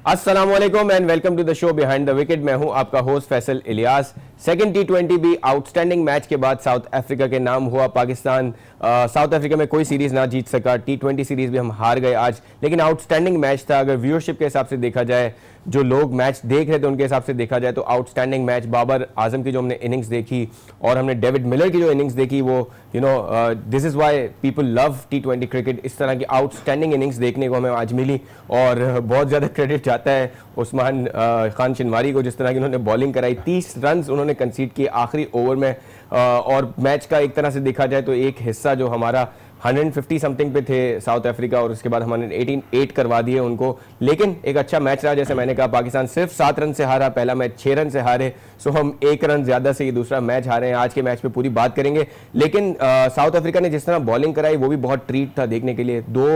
अस्सलामुअलैकुम and welcome to the show behind the wicket. मैं हूं आपका host Faisal Ilyas. Second T20 भी आउटस्टैंडिंग मैच के बाद साउथ अफ्रीका के नाम हुआ। पाकिस्तान साउथ अफ्रीका में कोई सीरीज ना जीत सका। T20 सीरीज भी हम हार गए आज, लेकिन आउटस्टैंडिंग मैच था। अगर व्यूअरशिप के हिसाब से देखा जाए, जो लोग मैच देख रहे थे उनके हिसाब से देखा जाए तो आउटस्टैंडिंग मैच। बाबर आजम की जो हमने इनिंग्स देखी और हमने डेविड मिलर की जो इनिंग्स देखी, वो this is why people love T20 cricket. इस तरह की आउटस्टैंडिंग इनिंग्स देखने को हमें आज मिली और बहुत ज़्यादा क्रेडिट जाता है उस्मान खान शिनवारी को, जिस तरह की उन्होंने बॉलिंग कराई। 30 रन उन्होंने कंसीड किए आखिरी ओवर में और मैच का एक तरह से देखा जाए तो एक हिस्सा जो हमारा 150 समथिंग पे थे साउथ अफ्रीका और उसके बाद हमने 188 करवा दिए उनको। लेकिन एक अच्छा मैच रहा। जैसे मैंने कहा, पाकिस्तान सिर्फ 7 रन से हारा, पहला मैच 6 रन से हारे, सो हम 1 रन ज़्यादा से ये दूसरा मैच हारे हैं। आज के मैच पे पूरी बात करेंगे, लेकिन साउथ अफ्रीका ने जिस तरह बॉलिंग कराई वो भी बहुत ट्रीट था देखने के लिए। 2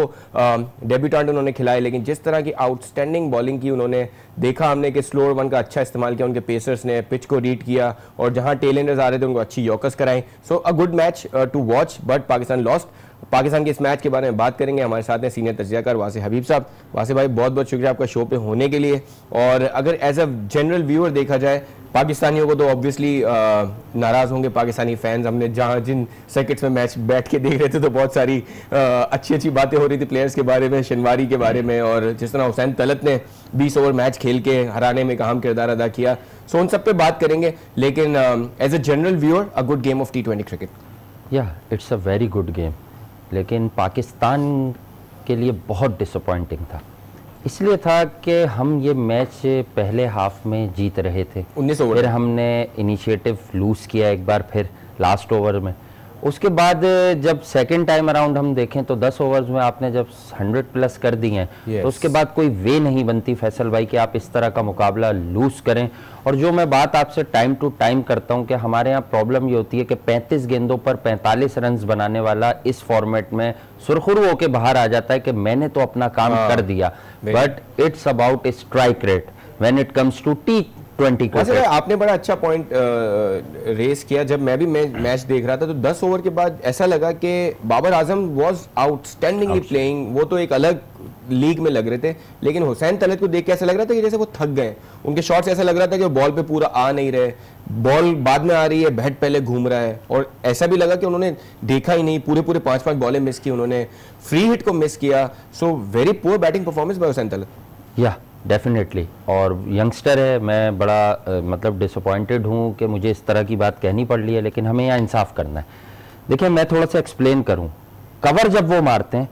डेब्यूटेंट उन्होंने खिलाए, लेकिन जिस तरह की आउटस्टैंडिंग बॉलिंग की उन्होंने देखा हमने कि स्लोअर वन का अच्छा इस्तेमाल किया उनके पेसर्स ने, पिच को रीड किया और जहां टेल एंडर्स आ रहे थे उनको अच्छी यॉर्कर्स कराई। So a good match to watch, but Pakistan lost. Pakistan के इस मैच के बारे में बात करेंगे। हमारे साथ हैं सीनियर तज्जियाकार वासे हबीब साहब। वासे भाई, बहुत बहुत शुक्रिया आपका शो पे होने के लिए। और अगर एज अ जनरल व्यूअर देखा जाए, पाकिस्तानियों को तो ऑब्वियसली नाराज़ होंगे पाकिस्तानी फैंस। हमने जहाँ जिन सर्किट्स में मैच बैठ के देख रहे थे तो बहुत सारी अच्छी अच्छी बातें हो रही थी प्लेयर्स के बारे में, शिनवारी के बारे में, और जिस तरह हुसैन तलत ने 20 ओवर मैच खेल के हराने में एक अहम किरदार अदा किया। सो उन सब पे बात करेंगे, लेकिन as a general viewer, a good game of T20 cricket. Yeah it's a very good game, लेकिन पाकिस्तान के लिए बहुत डिसअपॉइंटिंग था। इसलिए था कि हम ये मैच पहले हाफ में जीत रहे थे, 19 ओवर, फिर हमने इनिशिएटिव लूज़ किया एक बार फिर लास्ट ओवर में। उसके बाद जब सेकंड टाइम अराउंड हम देखें तो 10 ओवर्स में आपने जब 100 प्लस कर दिए हैं, तो उसके बाद कोई वे नहीं बनती फैसल भाई कि आप इस तरह का मुकाबला लूज़ करें। और जो मैं बात आपसे टाइम टू टाइम करता हूं कि हमारे यहाँ प्रॉब्लम ये होती है कि 35 गेंदों पर 45 रन बनाने वाला इस फॉर्मेट में सुरखुरू होकर बाहर आ जाता है कि मैंने तो अपना काम कर दिया। But it's about strike rate when it comes to T20 cricket. आपने बड़ा अच्छा पॉइंट रेस किया। जब मैं भी मैच देख रहा था तो 10 ओवर के बाद ऐसा लगा कि Babar Azam was outstandingly playing. वो तो एक अलग लीग में लग रहे थे, लेकिन हुसैन तलत को देख के ऐसा लग रहा था कि जैसे वो थक गए। उनके शॉट्स ऐसा लग रहा था कि बॉल पे पूरा आ नहीं रहे, बॉल बाद में आ रही है, बैट पहले घूम रहा है। और ऐसा भी लगा कि उन्होंने देखा ही नहीं, पूरे 5-5 बॉलें मिस की उन्होंने, फ्री हिट को मिस किया। So very poor batting performance by Hussain Talat. या डेफिनेटली, और यंगस्टर है, मैं बड़ा मतलब डिसअपॉइंटेड हूँ कि मुझे इस तरह की बात कहनी पड़ रही है, लेकिन हमें यहाँ इंसाफ करना है। देखिए, मैं थोड़ा सा एक्सप्लेन करूँ। कवर जब वो मारते हैं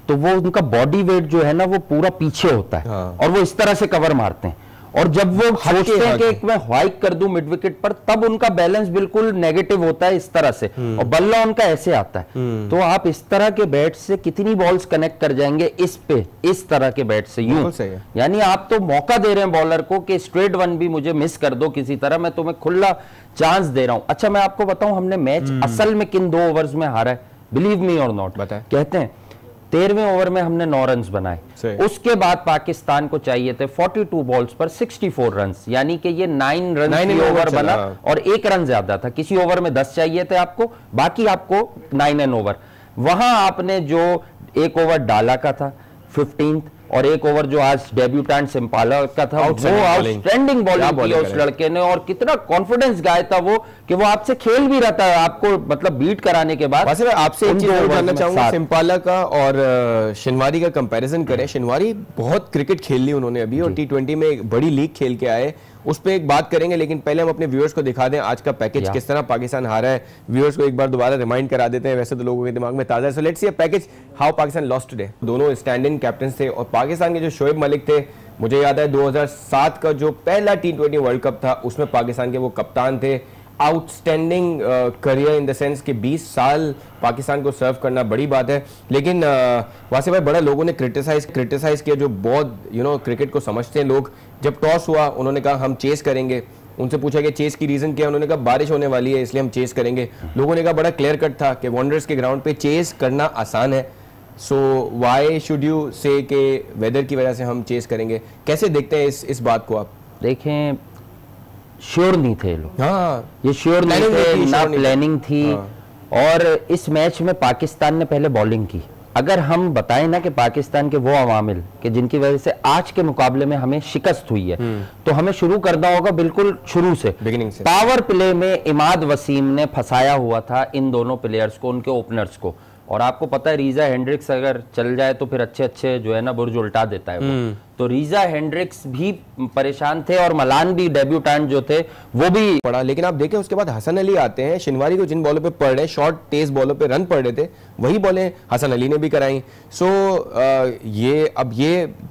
तो वो उनका बॉडी वेट जो है ना वो पूरा पीछे होता है, और वो इस तरह से कवर मारते हैं। और जब वो सोचते हैं कि मैं हाइक कर दूं मिड विकेट पर, तब उनका बैलेंस बिल्कुल नेगेटिव होता है इस तरह से, और बल्ला उनका ऐसे आता है। तो आप इस तरह के बैट से कितनी बॉल्स कनेक्ट कर जाएंगे इस तरह के बैट से, यूं। यानी आप तो मौका दे रहे हैं बॉलर को कि स्ट्रेट वन भी मुझे मिस कर दो किसी तरह, मैं तुम्हें खुला चांस दे रहा हूं। अच्छा, मैं आपको बताऊं हमने मैच असल में किन 2 ओवर्स में हारा है, बिलीव मी और नॉट। कहते हैं 13वें ओवर में हमने 9 रन बनाए। उसके बाद पाकिस्तान को चाहिए थे 42 बॉल्स पर 64 रन, यानी कि ये 9 रन ओवर बना और 1 रन ज्यादा था। किसी ओवर में 10 चाहिए थे आपको, बाकी आपको 9 एन ओवर। वहां आपने जो 1 ओवर डाला का था 15th, और 1 ओवर जो आज डेब्यूटेंट सिंपाला का था, वो आउटस्टैंडिंग बॉलिंग की उस लड़के ने, और कितना कॉन्फिडेंस गाया था वो कि वो आपसे खेल भी रहा था आपको मतलब बीट कराने के बाद। आपसे एक चीज जानना चाहूंगा, सिंपाला का और शिनवारी का कंपैरिजन करें। शिनवारी बहुत क्रिकेट खेल ली उन्होंने अभी, और T20 में एक बड़ी लीग खेल के आए, उस पर एक बात करेंगे। लेकिन पहले हम अपने व्यूअर्स को दिखा दें आज का पैकेज, किस तरह पाकिस्तान हारा है। व्यूअर्स को एक बार दोबारा रिमाइंड करा देते हैं, वैसे तो लोगों के दिमाग में ताज़ा है। So let's see a package how Pakistan lost today. दोनों स्टैंड इन कैप्टन थे, और पाकिस्तान के जो शोएब मलिक थे, मुझे याद है 2007 का जो पहला T20 वर्ल्ड कप था उसमें पाकिस्तान के वो कप्तान थे। Outstanding career in the sense कि 20 साल पाकिस्तान को सर्व करना बड़ी बात है। लेकिन वासे भाई, बड़ा लोगों ने क्रिटिसाइज किया, जो बहुत क्रिकेट को समझते हैं लोग। जब टॉस हुआ उन्होंने कहा हम चेस करेंगे। उनसे पूछा कि चेस की रीजन क्या है, उन्होंने कहा बारिश होने वाली है इसलिए हम चेस करेंगे। लोगों ने कहा बड़ा क्लियर कट था कि वॉन्डर्स के ग्राउंड पे चेस करना आसान है, सो व्हाई शुड यू से के वेदर की वजह से हम चेस करेंगे। कैसे देखते हैं इस बात को आप? देखें, श्योर नहीं थे लोग। हाँ, ये श्योर नहीं थे, ना प्लानिंग थी। और इस मैच में पाकिस्तान ने पहले बॉलिंग की, अगर हम बताएं ना कि पाकिस्तान के वो अवामिल कि जिनकी वजह से आज के मुकाबले में हमें शिकस्त हुई है, तो हमें शुरू करना होगा बिल्कुल शुरू से, बिगिनिंग से। पावर प्ले में इमाद वसीम ने फंसाया हुआ था इन दोनों प्लेयर्स को, उनके ओपनर्स को। और आपको पता है रीजा हेंड्रिक्स अगर चल जाए तो फिर अच्छे अच्छे जो है ना बुर्ज उल्टा देता है वो। तो रीजा हेंड्रिक्स भी परेशान थे और मलान भी डेब्यूटेंट जो थे वो भी पड़ा। लेकिन आप देखें उसके बाद हसन अली आते हैं, शिनवारी को जिन बॉलों पे पड़ रहे, शॉर्ट तेज बॉलों पे रन पड़ रहे थे, वही बॉलें हसन अली ने भी कराई। सो ये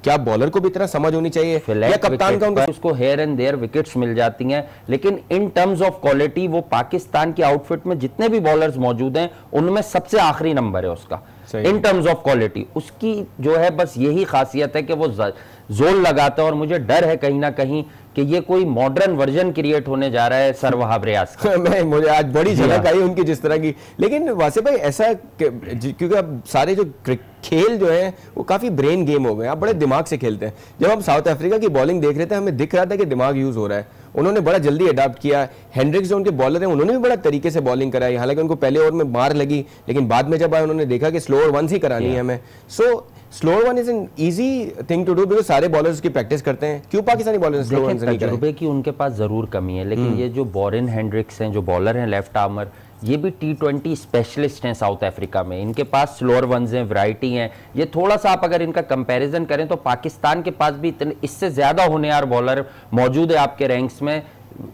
क्या बॉलर को भी इतना समझ होनी चाहिए या कप्तान का उसको हेयर एंड देयर विकेट्स मिल जाती हैं, लेकिन इन टर्म्स ऑफ क्वालिटी वो पाकिस्तान की आउटफिट में जितने भी बॉलर्स मौजूद हैं उनमें सबसे आखिरी नंबर है उसका इन टर्म्स ऑफ क्वालिटी। उसकी जो है बस यही खासियत है कि वो जोर लगाता है और मुझे डर है कहीं ना कहीं कि ये कोई मॉडर्न वर्जन क्रिएट होने जा रहा है सर वहाब रियाज का। मुझे आज बड़ी झलक आई उनकी जिस तरह की। लेकिन वासिफ भाई ऐसा क्योंकि अब सारे जो खेल जो है वो काफी ब्रेन गेम हो गए, आप बड़े दिमाग से खेलते हैं। जब हम साउथ अफ्रीका की बॉलिंग देख रहे थे हमें दिख रहा था कि दिमाग यूज हो रहा है, उन्होंने बड़ा जल्दी अडाप्ट किया। हेंड्रिक्स जो उनके बॉलर हैं उन्होंने भी बड़ा तरीके से बॉलिंग कराई, हालांकि उनको पहले ओवर में मार लगी, लेकिन बाद में जब आए उन्होंने देखा कि स्लोअर वंस ही करानी है हमें। So slower one is an easy thing to do because सारे बॉलर्स की प्रैक्टिस करते हैं। क्यों पाकिस्तानी बॉलर्स स्लोअर वन नहीं तजुर्बे की उनके पास जरूर कमी है, लेकिन ये जो बॉरेन हेंड्रिक्स हैं जो बॉलर हैं लेफ्ट आर्मर, ये भी T20 स्पेशलिस्ट हैं साउथ अफ्रीका में। इनके पास स्लोअर वंस हैं, वैरायटी हैं। ये थोड़ा सा आप अगर इनका कंपैरिजन करें तो पाकिस्तान के पास भी इतने इससे ज्यादा होनहार बॉलर मौजूद है आपके रैंक्स में,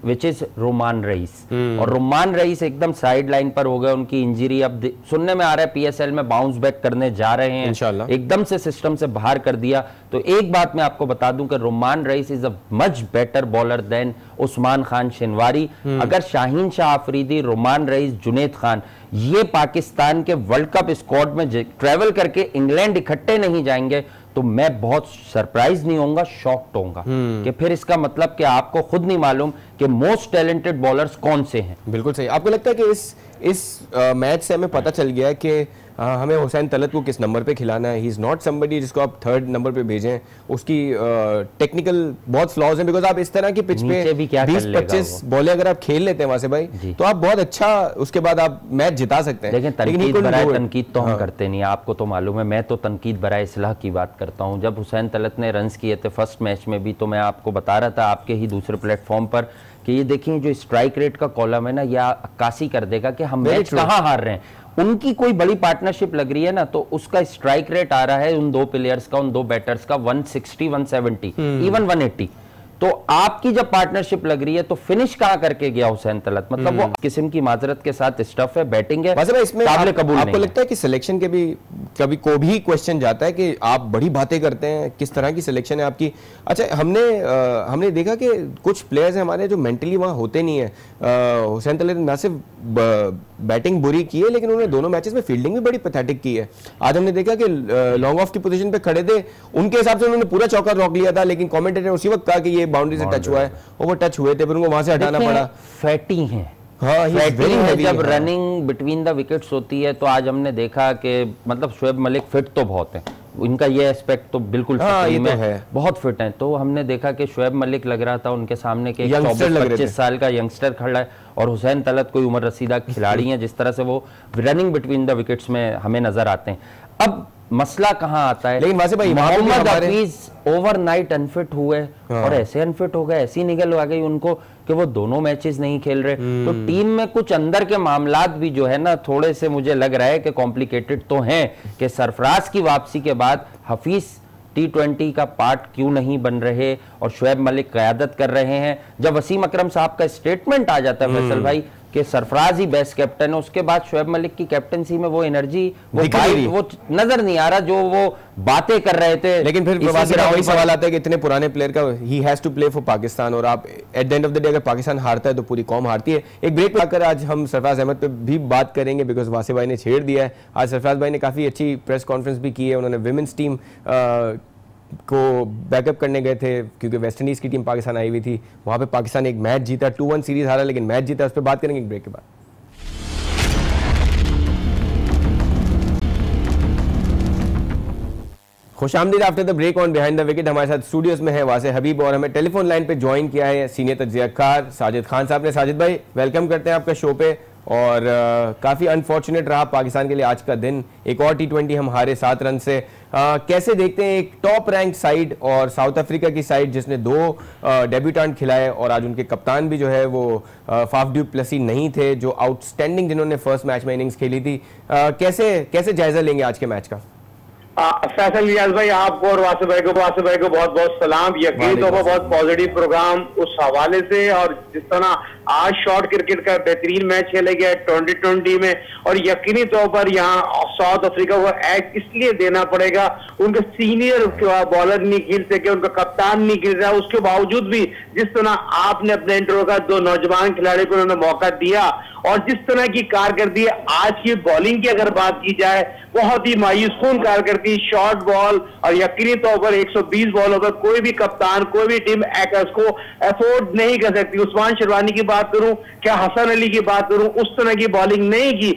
विच इज रोमान रईस। और रोमान रईस एकदम साइड लाइन पर हो गए, उनकी इंजरी अब सुनने में आ रहा है PSL में बाउंस बैक करने जा रहे हैं इंशाल्लाह, एकदम से सिस्टम से बाहर कर दिया। तो एक बात मैं आपको बता दूं कि Rumman Raees is a much better bowler than Usman Khan Shinwari. अगर शाहीन शाह आफरीदी, रोमान रईस, जुनैद खान ये पाकिस्तान के वर्ल्ड कप स्क्वाड में ट्रेवल करके इंग्लैंड इकट्ठे नहीं जाएंगे तो मैं बहुत सरप्राइज नहीं होऊंगा, शॉक्ड होऊंगा कि फिर इसका मतलब कि आपको खुद नहीं मालूम कि मोस्ट टैलेंटेड बॉलर्स कौन से हैं। बिल्कुल सही। आपको लगता है कि इस मैच से हमें पता चल गया है कि हमें हुसैन तलत को किस नंबर पे खिलाना है? ही इज नॉट समबडी जिसको आप थर्ड नंबर पे भेजें, उसकी टेक्निकल बहुत फ्लॉज हैं, बिकॉज आप इस तरह की पिच पे 20-25 बॉलें अगर आप खेल लेते हैं वहां से भाई तो आप बहुत अच्छा उसके बाद आप मैच जिता सकते हैं। लेकिन तनकीद बराए तनकीद तो हम करते नहीं, आपको तो मालूम है। मैं तो तनकीद बराए इस्लाह की बात करता हूँ। जब हुसैन तलत ने रन्स किए थे फर्स्ट मैच में भी, तो मैं आपको बता रहा था आपके ही दूसरे प्लेटफॉर्म पर कि ये देखिए जो स्ट्राइक रेट का कॉलम है ना, यह अक्कासी कर देगा कि हम मैच कहाँ हार रहे हैं। उनकी कोई बड़ी पार्टनरशिप लग रही है ना, तो उसका स्ट्राइक रेट आ रहा है उन दो प्लेयर्स का, उन दो बैटर्स का 160, 170, इवन 180। तो आपकी जब पार्टनरशिप लग रही है तो फिनिश कहां करके गया हुसैन तलत? मतलब वो किस्म की माजरत के साथ स्टफ है, बैटिंग है, इसमें कबूल आपको लगता है कि सिलेक्शन के भी कभी को भी क्वेश्चन जाता है कि आप बड़ी बातें करते हैं, किस तरह की सिलेक्शन है आपकी? अच्छा, हमने देखा कि कुछ प्लेयर्स हैं हमारे जो मेंटली वहां होते नहीं है। हुसैन तलत ने ना सिर्फ बैटिंग बुरी की है लेकिन उन्होंने दोनों मैचेस में फील्डिंग भी बड़ी पैथेटिक की है। आज हमने देखा कि लॉन्ग ऑफ की पोजीशन पे खड़े थे, उनके हिसाब से उन्होंने पूरा चौका रोक लिया था, लेकिन कमेंटेटर ने उसी वक्त कहा कि ये बाउंड्री से टच हुआ है, और वो टच हुए थे, फिर उनको वहां से हटाना पड़ा। फैटी हैं, हाँ, जब रनिंग बिटवीन द विकेट्स होती है तो आज हमने देखा कि मतलब शोएब मलिक फिट तो बहुत है, इनका ये एस्पेक्ट तो बिल्कुल ये तो है, बहुत फिट हैं। तो हमने देखा कि शोएब मलिक लग रहा था उनके सामने के 24-25 साल का यंगस्टर खड़ा है, और हुसैन तलत कोई उम्र रसीदा खिलाड़ी हैं, जिस तरह से वो रनिंग बिटवीन द विकेट्स में हमें नजर आते हैं। अब मसला कहां आता है? लेकिन वैसे भाई मोहम्मद हफीज ओवरनाइट अनफिट हुए और ऐसे अनफिट हो गए, ऐसी निगल आ गई उनको कि वो दोनों मैचेस नहीं खेल रहे। तो टीम में कुछ अंदर के मामलात भी जो है ना थोड़े से मुझे लग रहा है कि कॉम्प्लिकेटेड तो हैं कि सरफराज की वापसी के बाद हफीज T20 का पार्ट क्यों नहीं बन रहे और शोएब मलिक क़यादत कर रहे हैं। जब वसीम अकरम साहब का स्टेटमेंट आ जाता है फैसल भाई कि सरफराज ही बेस्ट कैप्टन है, उसके बाद शोएब मलिक की कैप्टनसी में वो एनर्जी वो नजर नहीं आ रहा जो वो बातें कर रहे थे। लेकिन फिर वही सवाल आता है कि इतने पुराने प्लेयर का he has to play for Pakistan, और आप at the end of the day अगर पाकिस्तान हारता है तो पूरी कौम हारती है। एक ब्रेक पे आकर आज हम सरफराज अहमद पे भी बात करेंगे बिकॉज वासिफ भाई ने छेड़ दिया है। आज सरफराज भाई ने काफी अच्छी प्रेस कॉन्फ्रेंस भी की है, उन्होंने विमेंस टीम को बैकअप करने गए थे क्योंकि वेस्ट इंडीज की टीम पाकिस्तान आई हुई थी, वहां पे पाकिस्तान एक मैच जीता, 2-1 सीरीज हारा लेकिन मैच जीता, उस पर बात करेंगे एक ब्रेक के बाद। खुशामदीद after the break on behind the wicket. हमारे साथ स्टूडियोज में है वासे हबीब और हमें टेलीफोन लाइन पे ज्वाइन किया है सीनियर तज्जियाकार साजिद खान साहब ने। साजिद भाई वेलकम करते हैं आपका शो पे। और काफ़ी अनफॉर्चुनेट रहा पाकिस्तान के लिए आज का दिन। एक और T20 हम हारे 7 रन से। कैसे देखते हैं एक टॉप रैंक साइड और साउथ अफ्रीका की साइड जिसने 2 डेब्यूटेंट खिलाए और आज उनके कप्तान भी जो है वो फाफ डू प्लेसी नहीं थे, जो आउटस्टैंडिंग जिन्होंने फर्स्ट मैच में इनिंग्स खेली थी। कैसे जायजा लेंगे आज के मैच का? फैसल इलियास भाई, आपको और वासिफ भाई को बहुत बहुत सलाम। यकीन तो बहुत पॉजिटिव प्रोग्राम उस हवाले से, और जिस तरह आज शॉर्ट क्रिकेट का बेहतरीन मैच खेला गया 2020 में, और यकीनी तौर पर यहाँ साउथ अफ्रीका को एक्ट इसलिए देना पड़ेगा, उनके सीनियर बॉलर नहीं खेल सके, उनका कप्तान नहीं खेल रहा, उसके बावजूद भी जिस तरह आपने अपने इंटरव्यू का 2 नौजवान खिलाड़ी को उन्होंने मौका दिया, और जिस तरह की कारकर्दगी आज की बॉलिंग की अगर बात की जाए, बहुत ही मायूसकुन कारकर्दगी, शॉर्ट बॉल, और यकीनी तौर पर 120 बॉलों पर कोई भी कप्तान, कोई भी टीम को अफोर्ड नहीं कर सकती। उस्मान शेरवानी की बात करूं, क्या हसन अली की बात करूं, उस तरह की बॉलिंग नहीं की।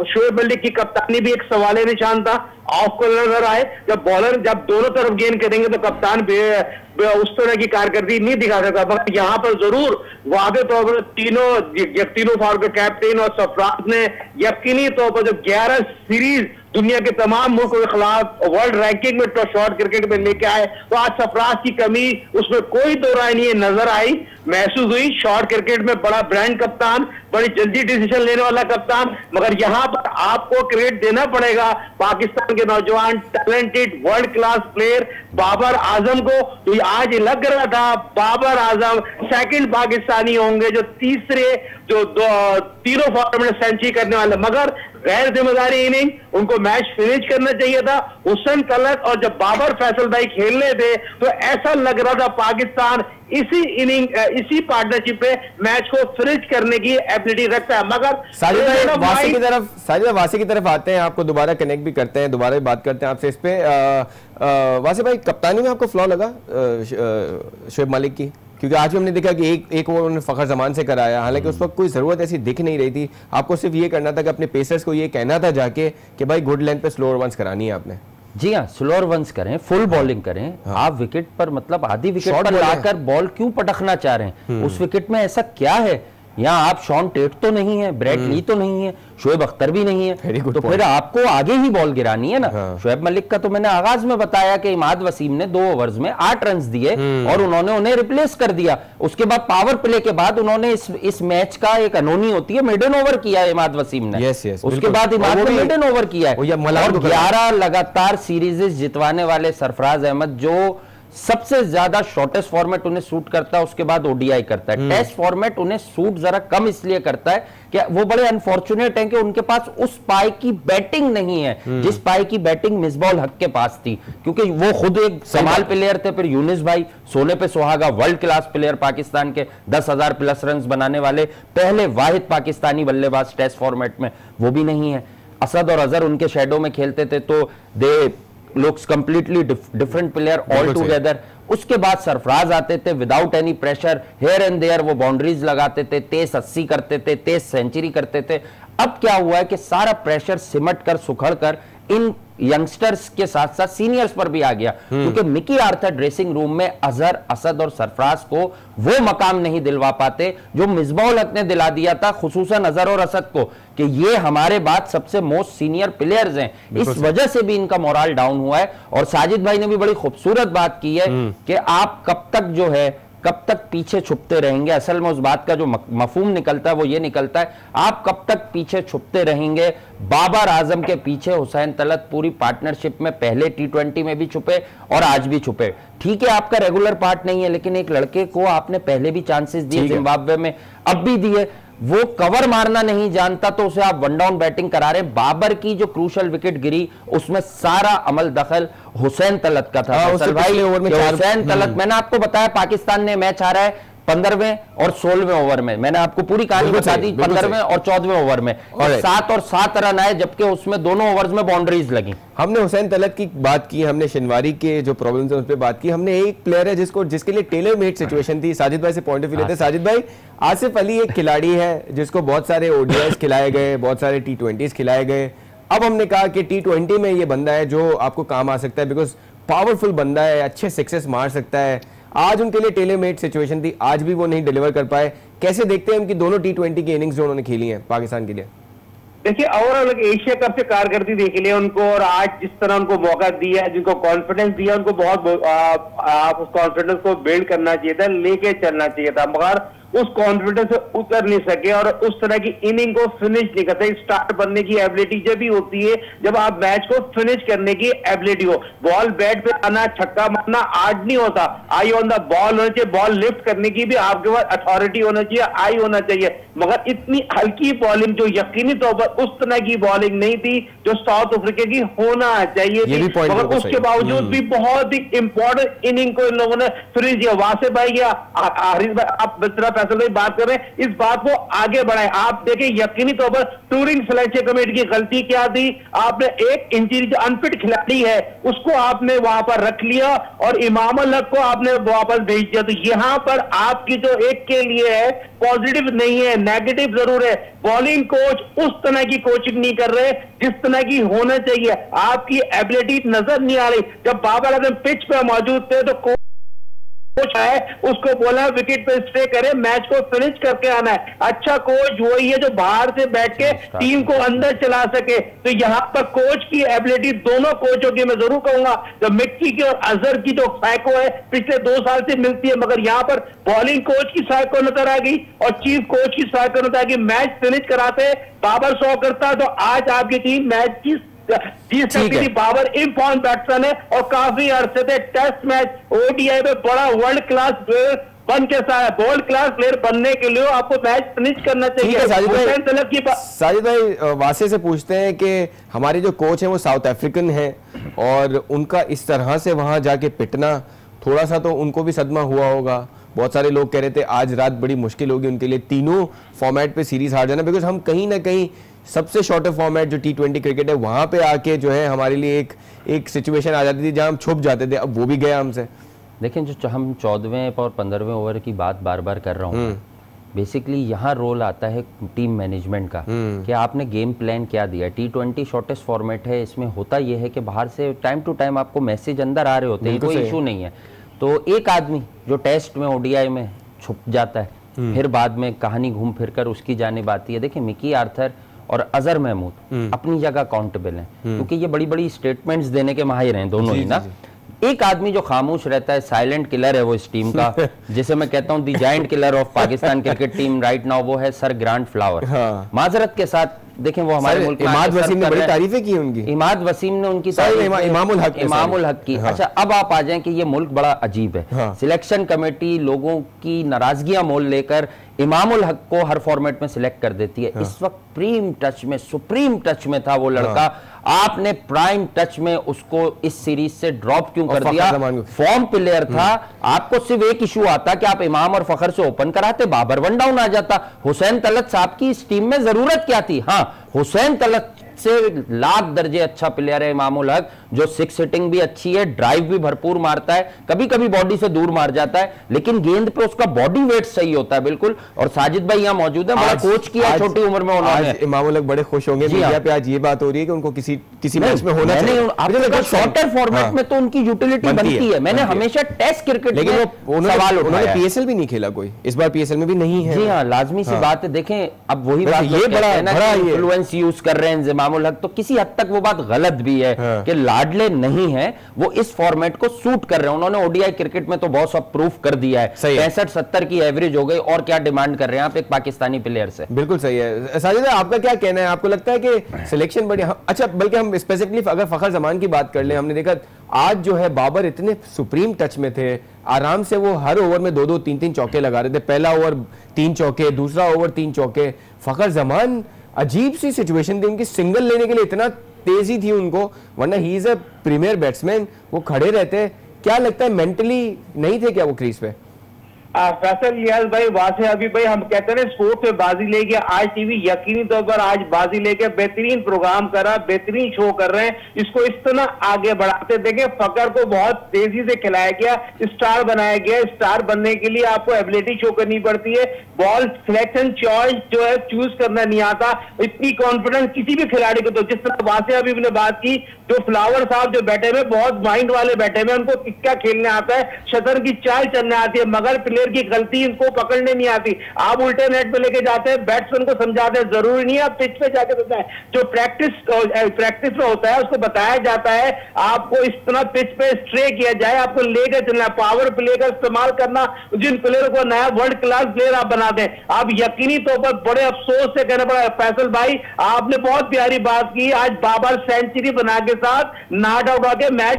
शोएब मलिक की कप्तानी भी एक सवाल निशान था। ऑफ को नजर आए, जब बॉलर जब दोनों तरफ गेंद करेंगे तो कप्तान उस तरह की कारकर्दगी नहीं दिखा सकता। मगर यहाँ पर जरूर वादे तौर पर तीनों फारूक कैप्टन और सरफराज ने यकीनी तौर पर जो 11 सीरीज दुनिया के तमाम मुल्कों के खिलाफ वर्ल्ड रैंकिंग में तो शॉर्ट क्रिकेट में लेके आए, तो आज सरफराज की कमी उसमें कोई दो राय नहीं है, नजर आई, महसूस हुई। शॉर्ट क्रिकेट में बड़ा ब्रांड कप्तान, बड़ी जल्दी डिसीजन लेने वाला कप्तान, मगर यहां पर आपको क्रेडिट देना पड़ेगा पाकिस्तान के नौजवान talented world class player Babar Azam को। तो आज लग रहा था बाबर आजम सेकंड पाकिस्तानी होंगे जो तीनों फॉर्मेट में सेंचुरी करने वाले, मगर गैर जिम्मेदारी इनिंग, उनको मैच फिनिश करना चाहिए था। हुसैन तलत और जब बाबर फैसल भाई खेलने थे तो ऐसा लग रहा था पाकिस्तान इसी पार्टनरशिप पे मैच को फिनिश करने की एबिलिटी रखता है। मगर साजिद वासी की तरफ आते हैं, आपको दोबारा कनेक्ट भी करते हैं, दोबारा भी बात करते हैं आपसे इस पे। वासी भाई, कप्तानी में आपको फ्लॉ लगा शोएब मलिक की? क्योंकि आज भी हमने देखा कि एक ओवर उन्होंने फखर जमान से कराया, हालांकि उस वक्त कोई जरूरत ऐसी दिख नहीं रही थी। आपको सिर्फ ये करना था कि अपने पेसर्स को ये कहना था जाके कि भाई गुड लेंथ पे स्लोअर वंस करानी है आपने। जी हाँ, स्लोअर वंस करें, फुल बॉलिंग करें। हाँ। आप विकेट पर मतलब आधी विकेट पर लाकर बॉल क्यों पटकना चाह रहे हैं? उस विकेट में ऐसा क्या है? यहाँ आप शॉन टेट तो नहीं है, ब्रेट ली तो नहीं है, शोएब अख्तर भी नहीं है, तो फिर आपको आगे ही बॉल गिरानी है ना। हाँ। शोएब मलिक का तो मैंने आगाज में बताया कि इमाद वसीम ने 2 ओवर्स में 8 रन दिए और उन्होंने उन्हें रिप्लेस कर दिया। उसके बाद पावर प्ले के बाद उन्होंने इस मैच का एक अनोनी होती है, मिडन ओवर किया है इमाद वसीम ने। उसके बाद इमाद ने मिडन ओवर किया है, और 11 लगातार सीरीज जितवाने वाले सरफराज अहमद, जो सबसे ज्यादा शॉर्टेस्ट फॉर्मेट उन्हें सूट करता है, उसके बाद ओडीआई करता है। टेस्ट फॉर्मेट उन्हें सूट जरा कम इसलिए करता है कि वो बड़े अनफॉर्चुनेट हैं कि उनके पास उस पाई की बैटिंग नहीं है जिस पाई की बैटिंग मिसबाउल हक के पास थी, क्योंकि वो खुद एक कमाल प्लेयर थे। फिर यूनिस भाई, सोने पे सुहागा, वर्ल्ड क्लास प्लेयर, पाकिस्तान के 10,000 प्लस रन बनाने वाले पहले वाहिद पाकिस्तानी बल्लेबाज टेस्ट फॉर्मेट में, वो भी नहीं है। असद और अजहर उनके शेडो में खेलते थे, तो they looks completely different player all together. उसके बाद सरफराज आते थे without any pressure, here and there वो बाउंड्रीज लगाते थे, तेज 80 करते थे, तेज सेंचुरी करते थे। अब क्या हुआ है कि सारा प्रेशर सिमट कर सुखड़ कर इन यंगस्टर्स के साथ साथ सीनियर्स पर भी आ गया, क्योंकि मिकी आर्थर ड्रेसिंग रूम में अजहर, असद और सरफराज को वो मकाम नहीं दिलवा पाते जो मिसबाउल हक ने दिला दिया था, खुसूसन अजहर और असद को, कि ये हमारे बाद सबसे मोस्ट सीनियर प्लेयर्स हैं। इस वजह से भी इनका मोरल डाउन हुआ है। और साजिद भाई ने भी बड़ी खूबसूरत बात की है कि आप कब तक जो है कब तक पीछे छुपते रहेंगे। असल में उस बात का जो मफहूम निकलता है वो ये निकलता है, आप कब तक पीछे छुपते रहेंगे। बाबर आजम के पीछे हुसैन तलत पूरी पार्टनरशिप में पहले T20 में भी छुपे और आज भी छुपे। ठीक है, आपका रेगुलर पार्ट नहीं है, लेकिन एक लड़के को आपने पहले भी चांसेस दिए जिम्बाब्वे में, अब भी दिए। वो कवर मारना नहीं जानता तो उसे आप वन डाउन बैटिंग करा रहे। बाबर की जो क्रूशल विकेट गिरी उसमें सारा अमल दखल हुसैन तलत का था। हुसैन तलत, मैंने आपको बताया पाकिस्तान ने मैच हारा है 15वें और 16वें ओवर में, मैंने आपको पूरी कहानी बता दी। 15वें और 14वें ओवर में 7 और 7 रन आए, जबकि उसमें दोनों ओवर्स में बाउंड्रीज लगी। हमने हुसैन तलत की बात की, हमने शिनवारी के जो प्रॉब्लम्स हैं उस पर बात की, हमने एक प्लेयर है जिसके लिए टेलर मेड सिचुएशन थी। साजिद भाई से पॉइंट ऑफ व्यू लेते हैं। साजिद भाई, आसिफ अली एक खिलाड़ी है जिसको बहुत सारे ओडीआईस खिलाए गए, बहुत सारे T20s खिलाए गए। अब हमने कहा कि T20 में ये बंदा है जो आपको काम आ सकता है, बिकॉज पावरफुल बंदा है, अच्छे सिक्सेस मार सकता है। आज उनके लिए टेलर मेड सिचुएशन थी, आज भी वो नहीं डिलीवर कर पाए। कैसे देखते हैं उनकी दोनों T20 की इनिंग्स जो उन्होंने खेली हैं पाकिस्तान के लिए? देखिए ओवरऑल एशिया कप से कारकर्दगी देख लिया उनको, और आज जिस तरह उनको मौका दिया, जिनको कॉन्फिडेंस दिया, उनको बहुत आप उस कॉन्फिडेंस को बिल्ड करना चाहिए था, लेके चलना चाहिए था, मगर उस कॉन्फिडेंस से उतर नहीं सके और उस तरह की इनिंग को फिनिश नहीं करते। स्टार्ट बनने की एबिलिटी जब भी होती है जब आप मैच को फिनिश करने की एबिलिटी हो। बॉल बैट पे आना, छक्का मारना आज नहीं होता, आई ऑन द बॉल होना चाहिए, बॉल लिफ्ट करने की भी आपके पास अथॉरिटी होना चाहिए, आई होना चाहिए। मगर इतनी हल्की बॉलिंग जो यकीनी तौर पर उस तरह की बॉलिंग नहीं थी जो साउथ अफ्रीका की होना चाहिए थी, मगर उसके बावजूद भी बहुत ही इंपॉर्टेंट इनिंग को इन लोगों ने फिनिश किया। वासिफ भाई या हारिस भाई, आप फैसल भाई बात कर रहे हैं, इस बात को आगे बढ़ाएं। आप देखिए यकीनी तौर पर टूरिंग सिलेक्शन कमेटी की गलती क्या थी, आपने एक इंजरी जो अनफिट खिलाड़ी है उसको आपने वहां पर रख लिया और इमाम अल हक को आपने वापस भेज दिया। तो यहां पर आपकी जो एक के लिए है पॉजिटिव नहीं है, नेगेटिव जरूर है। बॉलिंग कोच उस तरह की कोचिंग नहीं कर रहे जिस तरह की होना चाहिए, आपकी एबिलिटी नजर नहीं आ रही। जब बाबर आजम पिच पे मौजूद थे तो कोच है उसको बोला विकेट पे स्टे करे, मैच को फिनिश करके आना है। अच्छा कोच वही है जो बाहर से बैठ के टीम को अंदर चला सके। तो यहां पर कोच की एबिलिटी दोनों कोचों की मैं जरूर कहूंगा, जो मिक्की की और अजहर की जो साइको है पिछले 2 साल से मिलती है, मगर यहां पर बॉलिंग कोच की साइको नजर आ गई और चीफ कोच की साइको नजर आ गई। मैच फिनिश कराते बाबर 100 करता तो आज आपकी टीम मैच की जीत सकती थी। बाबर इम्पॉर्टेंट बैट्समैन है और काफी अरसे से टेस्ट मैच ओडीआई में बड़ा वर्ल्ड क्लास प्लेयर बन के वर्ल्ड क्लास प्लेयर बनने के लिए आपको मैच फिनिश करना चाहिए। साजिद भाई वासे से पूछते हैं कि हमारे जो कोच हैं वो साउथ अफ्रीकन हैं और उनका इस तरह से वहां जाके पिटना, थोड़ा सा तो उनको भी सदमा हुआ होगा। बहुत सारे लोग कह रहे थे आज रात बड़ी मुश्किल होगी उनके लिए तीनों फॉर्मेट पे सीरीज हार जाना, बिकॉज हम कहीं ना कहीं सबसे शॉर्टर फॉर्मेट जो T20 क्रिकेट है वहां पे आके जो है हमारे लिए एक सिचुएशन आ जाती थी जहां हम छुप जाते थे, अब वो भी गया हमसे। देखें जो हम 14वें और 15वें ओवर की बात बार बार कर रहा हूँ, बेसिकली यहाँ रोल आता है टीम मैनेजमेंट का कि आपने गेम प्लान क्या दिया। T20 शॉर्टेस्ट फॉर्मेट है, इसमें होता यह है कि बाहर से टाइम टू टाइम आपको मैसेज अंदर आ रहे होते हैं, कोई इशू नहीं है। तो एक आदमी जो टेस्ट में ओडीआई में छुप जाता है, फिर बाद में कहानी घूम फिर कर उसकी जानिब आती है। देखिए मिकी आर्थर और अजहर महमूद अपनी जगह अकाउंटेबल हैं, क्योंकि ये बड़ी बड़ी स्टेटमेंट्स देने के माहिर हैं दोनों ही ना। एक आदमी जो खामोश रहता है, साइलेंट किलर है वो इस टीम का, जिसे मैं कहता हूं the giant killer of Pakistan cricket team right now, वो है सर ग्रांट फ्लावर। माजरत के साथ देखें वो हमारे मुल्क में इमाद वसीम ने बड़ी तारीफें की उनकी, इमाद वसीम ने उनकी इमामुल हक की। अच्छा अब आप आ जाएं कि ये मुल्क बड़ा अजीब है। सिलेक्शन कमेटी लोगों की नाराजगियां मोल लेकर इमामुल हक को हर फॉर्मेट में सिलेक्ट कर देती है। इस वक्त प्रीम टच में, सुप्रीम टच में था वो लड़का, आपने प्राइम टच में उसको इस सीरीज से ड्रॉप क्यों कर दिया? फॉर्म प्लेयर था, आपको सिर्फ एक इशू आता कि आप इमाम और फखर से ओपन कराते, बाबर वन डाउन आ जाता। हुसैन तलत साहब की इस टीम में जरूरत क्या थी? हाँ, हुसैन तलत से लाख दर्जे अच्छा प्लेयर है इमामुल हक, जो 6 हिटिंग भी अच्छी है, ड्राइव भी भरपूर मारता है, कभी कभी बॉडी से दूर मार जाता है, लेकिन गेंद पे उसका बॉडी वेट सही होता है बिल्कुल। और साजिद भाई यहाँ मौजूद है, बड़ा कोच किया छोटी उम्र में उन्होंने। इमामुल हक बड़े खुश होंगे मीडिया पे आज ये बात हो रही है कि उनको किसी मैच में होना चाहिए। शॉर्टर फॉर्मेट में तो उनकी यूटिलिटी बनती है। मैंने हमेशा टेस्ट क्रिकेट में सवाल उठाया, पीएसएल भी नहीं खेला कोई, इस बार पीएसएल में भी नहीं है। जी हाँ, लाजमी सी बात है। देखें अब वही बात, ये बड़ा इन्फ्लुएंस यूज कर रहे हैं इमामुल हक, तो किसी हद तक वो बात गलत भी है कि लाडले नहीं है, वो इस फॉर्मेट को सूट कर रहे हैं। उन्होंने ओडीआई क्रिकेट में तो बहुत सब प्रूफ कर दिया है, 65-70 की एवरेज हो गई, और क्या डिमांड कर रहे हैं आप एक पाकिस्तानी प्लेयर से? बिल्कुल सही है। साजिद आपका क्या कहना है? आपको लगता है कि सिलेक्शन बड़ी अच्छा, बल्कि हम स्पेसिफिकली अगर फखर जमान की बात कर लें, हमने देखा आज जो है बाबर इतने सुप्रीम टच में थे, आराम से वो हर ओवर में 2-2, 3-3 चौके लगा रहे थे। पहला ओवर 3 चौके, दूसरा ओवर 3 चौके। फखर जमान अजीब सी सिचुएशन थी उनकी, सिंगल लेने के लिए इतना तेजी थी उनको, वरना he is a premier batsman, वो खड़े रहते। क्या लगता है मेंटली नहीं थे क्या वो क्रीज पे? फैसल लियाज भाई, वासे अभी भाई, हम कहते हैं स्पोर्ट में बाजी लेके आज टीवी यकीनी तौर पर आज बाजी लेके बेहतरीन प्रोग्राम कर रहा, बेहतरीन शो कर रहे हैं, इसको इस तरह आगे बढ़ाते देखें। फकर को बहुत तेजी से खिलाया गया, स्टार बनाया गया। स्टार बनने के लिए आपको एबिलिटी शो करनी पड़ती है, बॉल सिलेक्शन चॉइस जो है चूज करना नहीं आता। इतनी कॉन्फिडेंस किसी भी खिलाड़ी को, तो जिस तरह वासे अभी ने बात की, जो फ्लावर साहब जो बैठे हुए बहुत माइंड वाले बैठे हुए, उनको किक्का खेलने आता है, शतर की चाल चलने आती है, मगर प्लेयर की गलती इनको पकड़ने नहीं आती। आप उल्टे नेट पे लेके जाते हैं, बैट्समैन को समझाते हैं, जरूरी नहीं है आप पिच पे जाके बताएं। जो प्रैक्टिस में होता है उसको बताया जाता है आपको इस तरह पिच पे स्ट्रे किया जाए, आपको लेकर चलना, पावर प्ले का इस्तेमाल करना, जिन प्लेयर को नया वर्ल्ड क्लास प्लेयर आप बना दें। आप यकीनी तौर पर बड़े अफसोस से कहना पड़ा फैसल भाई, आपने बहुत प्यारी बात की, आज बाबर सेंचुरी बना के साथ नॉट आउट होकर मैच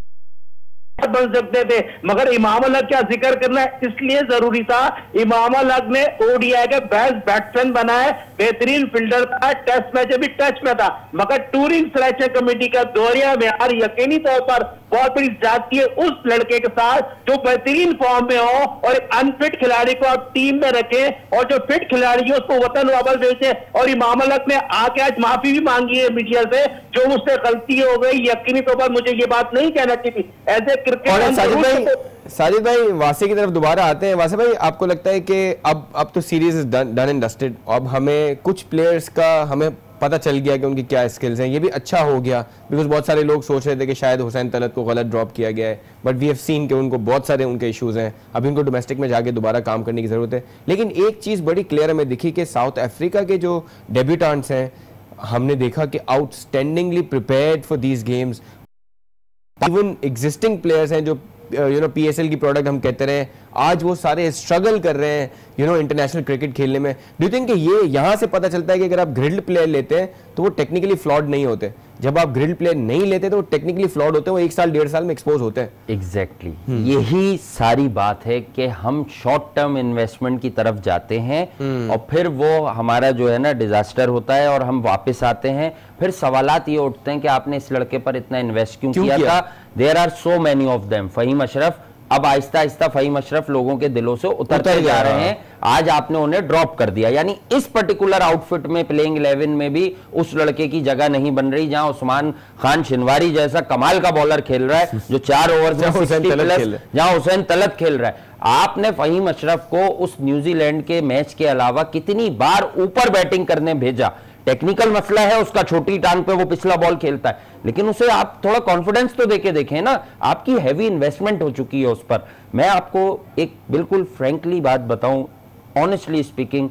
बन सकते थे, मगर इमाम अलग क्या जिक्र करना है, इसलिए जरूरी था। इमाम अलग ने ओडीआई के बेस्ट बैट्समैन बना है, बेहतरीन फील्डर था, टेस्ट मैच अभी टच में था, मगर टूरिंग सिलेक्शन कमेटी का दौरिया में यार यकीनी तौर पर बहुत बड़ी जाती है उस लड़के के साथ जो बेहतरीन फॉर्म में हो, और एक अनफिट खिलाड़ी को आप टीम में रखें और जो फिट खिलाड़ी है उसको वतन वापस भेजें। और इमाम अलग ने आके आज माफी भी मांगी है मीडिया से, जो मुझसे गलती हो गई, यकीनी तौर पर मुझे ये बात नहीं कहना चाहिए ऐसे साजिद भाई वासी की तरफ दोबारा आते हैं। वासी भाई, आपको लगता है कि अब तो series is done and dusted, अब हमें कुछ प्लेयर्स का हमें पता चल गया कि उनकी क्या स्किल्स हैं, ये भी अच्छा हो गया, बिकॉज बहुत सारे लोग सोच रहे थे कि शायद हुसैन तलत को गलत ड्रॉप किया गया है, बट वी हैव सीन कि उनको बहुत सारे उनके इश्यूज हैं, अभी उनको डोमेस्टिक में जाके दोबारा काम करने की जरूरत है। लेकिन एक चीज़ बड़ी क्लियर हमें दिखी कि साउथ अफ्रीका के जो डेब्यूटेंट्स हैं, हमने देखा कि outstandingly prepared for these games, even existing players हैं जो पीएसएल की प्रोडक्ट हम कहते रहे, आज वो सारे स्ट्रगल कर रहे हैं इंटरनेशनल क्रिकेट खेलने में। डू यू थिंक कि ये यहाँ से पता चलता है कि अगर आप ग्रिल्ड प्लेयर लेते हैं तो वो टेक्निकली फ्लॉड नहीं होते, जब आप ग्रिल्ड प्लेयर नहीं लेते तो वो टेक्निकली फ्लॉड होते हैं, वो 1 साल 1.5 साल में एक्सपोज होते हैं। एग्जैक्टली यही सारी बात है कि हम शॉर्ट टर्म इन्वेस्टमेंट की तरफ जाते हैं और फिर वो हमारा जो है ना डिजास्टर होता है और हम वापस आते हैं, फिर सवालात ये उठते हैं कि आपने इस लड़के पर इतना इन्वेस्ट क्यों किया था। There are so many of them. Faheem Ashraf, अब आहिस्ता आहिस्ता फहीम अशरफ लोगों के दिलों से उतरते जा रहे हैं, आज आपने उन्हें ड्रॉप कर दिया, यानी इस पर्टिकुलर आउटफिट में प्लेइंग 11 में भी उस लड़के की जगह नहीं बन रही, जहां उस्मान खान शिनवारी जैसा कमाल का बॉलर खेल रहा है जो 4 ओवर में 60 प्लस, जहां हुसैन तलत खेल रहा है। आपने फहीम अशरफ को उस न्यूजीलैंड के मैच के अलावा कितनी बार ऊपर बैटिंग करने भेजा। टेक्निकल मसला है उसका, छोटी टांग पे वो पिछला बॉल खेलता है, लेकिन उसे आप थोड़ा कॉन्फिडेंस तो देके देखें ना, आपकी हैवी इन्वेस्टमेंट हो चुकी है उस पर। मैं आपको एक बिल्कुल फ्रैंकली बात बताऊं, ऑनेस्टली स्पीकिंग,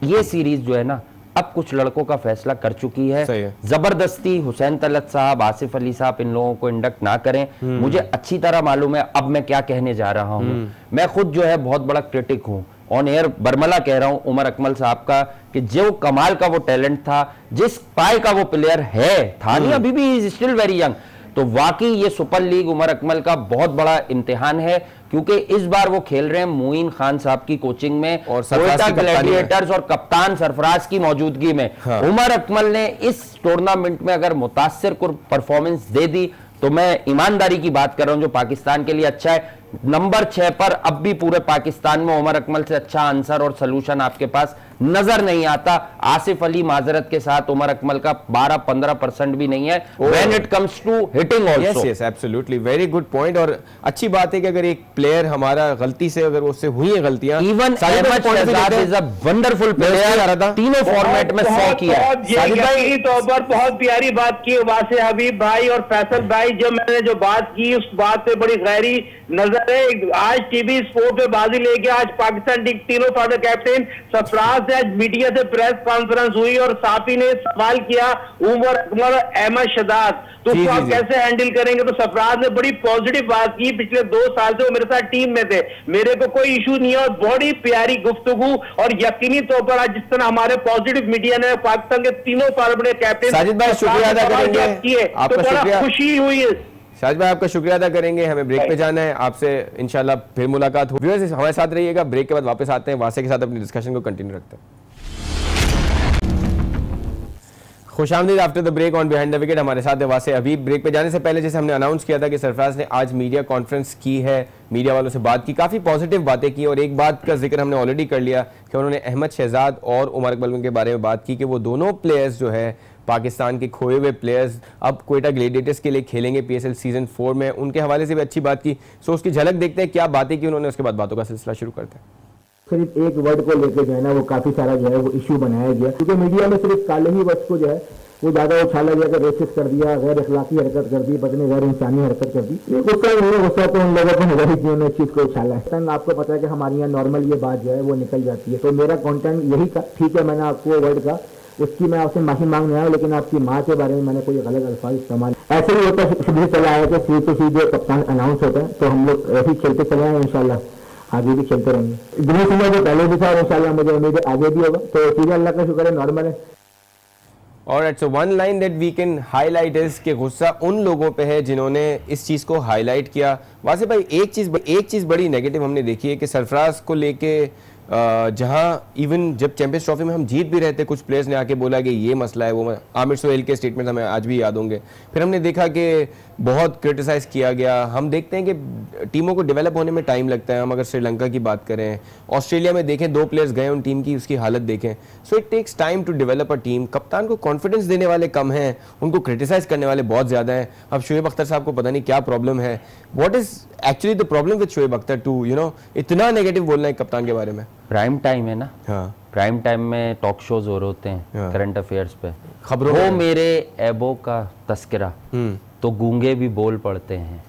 ये सीरीज जो है ना अब कुछ लड़कों का फैसला कर चुकी है। जबरदस्ती हुसैन तलत साहब, आसिफ अली साहब इन लोगों को इंडक्ट ना करें। मुझे अच्छी तरह मालूम है अब मैं क्या कहने जा रहा हूं। मैं खुद जो है बहुत बड़ा क्रिटिक हूं, ऑन एयर बरमला कह रहा हूं उमर अकमल साहब का, कि जो कमाल का वो टैलेंट था, जिस पाए का वो प्लेयर है, था नहीं, अभी भी इज स्टिल वेरी यंग। तो वाकई ये सुपर लीग उमर अकमल का बहुत बड़ा इम्तिहान है, क्योंकि इस बार वो खेल रहे हैं मोइन खान साहब की कोचिंग में और ग्लैडिएटर्स और कप्तान सरफराज की मौजूदगी में। हाँ। उमर अकमल ने इस टूर्नामेंट में अगर मुतासिर परफॉर्मेंस दे दी तो मैं ईमानदारी की बात कर रहा हूं, जो पाकिस्तान के लिए अच्छा है। नंबर 6 पर अब भी पूरे पाकिस्तान में उमर अकमल से अच्छा आंसर और सलूशन आपके पास नजर नहीं आता। आसिफ अली माजरत के साथ उमर अकमल का 12-15% भी नहीं है when it comes to hitting also. Yes absolutely, very good point. और अच्छी बात है कि अगर एक प्लेयर हमारा गलती से, अगर उससे हुई है गलतियां, even Ahmed Shehzad is a wonderful player, तीनों फॉर्मेट में 100 किया है। तौर पर बहुत प्यारी बात की वासे हबीब भाई और फैसल भाई, जो मैंने जो बात की उस बात पे बड़ी गहरी नजर है। आज टीवी स्पोर्ट पे बाजी लेके आज पाकिस्तान टीम तीनों फॉर्म कैप्टन सरफराज से आज मीडिया से प्रेस कॉन्फ्रेंस हुई और साफी ने सवाल किया उमर अकमल अहमद शहजाद, तो उसको आप कैसे हैंडल करेंगे। तो सरफराज ने बड़ी पॉजिटिव बात की, पिछले 2 साल से वो मेरे साथ टीम में थे, मेरे को कोई इशू नहीं है, और बड़ी प्यारी गुफ्तगू। और यकीनी तौर पर आज जिस तरह हमारे पॉजिटिव मीडिया ने पाकिस्तान के तीनों फॉर्म कैप्टन साजिद भाई शुक्रिया अदा करेंगे, तो बड़ा खुशी हुई है। शाहिद भाई आपका शुक्रिया अदा करेंगे, हमें ब्रेक पे जाना है, आपसे इंशाल्लाह फिर मुलाकात होगी। व्यूअर्स हमारे साथ रहिएगा, ब्रेक के बाद वापस आते हैं, वासे के साथ अपनी डिस्कशन को कंटिन्यू रखते हैं। खुशामदीद after the break on behind the wicket, हमारे साथ है वासे हबीब। ब्रेक पे जाने से पहले जैसे हमने अनाउंस किया था कि सरफराज ने आज मीडिया कॉन्फ्रेंस की है, मीडिया वालों से बात की, काफ़ी पॉजिटिव बातें की, और एक बात का जिक्र हमने ऑलरेडी कर लिया कि उन्होंने अहमद शहजाद और उमर अकमल के बारे में बात की कि वो दोनों प्लेयर्स जो है पाकिस्तान के खोए हुए प्लेयर्स अब क्वेटा ग्लेडिएटर्स के लिए खेलेंगे पीएसएल सीजन 4 में, उनके हवाले से भी अच्छी बात की। सो उसकी झलक देखते हैं क्या बातें की उन्होंने, उसके बाद बातों का सिलसिला शुरू करते हैं। सिर्फ एक वर्ड को लेकर जो है ना वो काफी सारा जो है वो इशू बनाया गया, क्योंकि मीडिया में सिर्फ काले ही वर्ड को जो है वो ज़्यादा उछाला गया कि रेसिस कर दिया, गैर अखलाकी हरकत कर दी, पत्नी गैर इंसानी हरकत कर दी। ये गुस्सा नहीं है, गुस्सा तो उन लोगों को होगा ही जिन्होंने इस चीज़ को उछाला है। आपको पता है कि हमारे यहाँ नॉर्मल ये बात जो है वो निकल जाती है। तो मेरा कॉन्टेंट यही था, ठीक है, मैंने आपको वर्ड का उसकी मैं आपसे माफी मांगने आया, लेकिन आपकी माँ के बारे में मैंने कोई गलत अल्फाज इस्तेमाल, ऐसे ही होता है। शुरू चला आया कि सी टू सी जो कप्तान अनाउंस होता है, तो हम लोग ऐसे ही चलते चले आए, इंशाल्लाह आगे भी चलते रहेंगे। दिनेश सिंह जो पहले भी था, इंशाल्लाह मुझे उम्मीद है आगे भी होगा। तो सीधे अल्लाह का शुक्र है, नॉर्मल है। Alright, so one line that we can highlight is कि गुस्सा उन लोगों पे है जिन्होंने इस चीज़ को हाईलाइट किया। वासिफ भाई, एक चीज़ बड़ी नेगेटिव हमने देखी है कि सरफराज को लेके जहां इवन जब चैंपियंस ट्रॉफी में हम जीत भी रहे थे, कुछ प्लेयर्स ने आके बोला कि ये मसला है, वो आमिर सोहेल के स्टेटमेंट हमें आज भी याद होंगे। फिर हमने देखा कि बहुत क्रिटिसाइज़ किया गया। हम देखते हैं कि टीमों को डेवलप होने में टाइम लगता है। हम अगर श्रीलंका की बात करें, ऑस्ट्रेलिया में देखें, 2 प्लेयर्स गए उन टीम की, उसकी हालत देखें। So it takes time to develop a team. कप्तान को कॉन्फिडेंस देने वाले कम हैं, उनको क्रिटिसाइज करने वाले बहुत ज़्यादा हैं। अब शोएब अख्तर साहब को पता नहीं क्या प्रॉब्लम है। What is actually the problem with Shoaib Akhtar to इतना नेगेटिव बोलना है कप्तान के बारे में? प्राइम टाइम है ना। हाँ, प्राइम टाइम में टॉक शोज हो रहे होते हैं, हाँ, करंट अफेयर्स पे खबरों वो मेरे ऐबों का तस्करा, तो गूंगे भी बोल पड़ते हैं।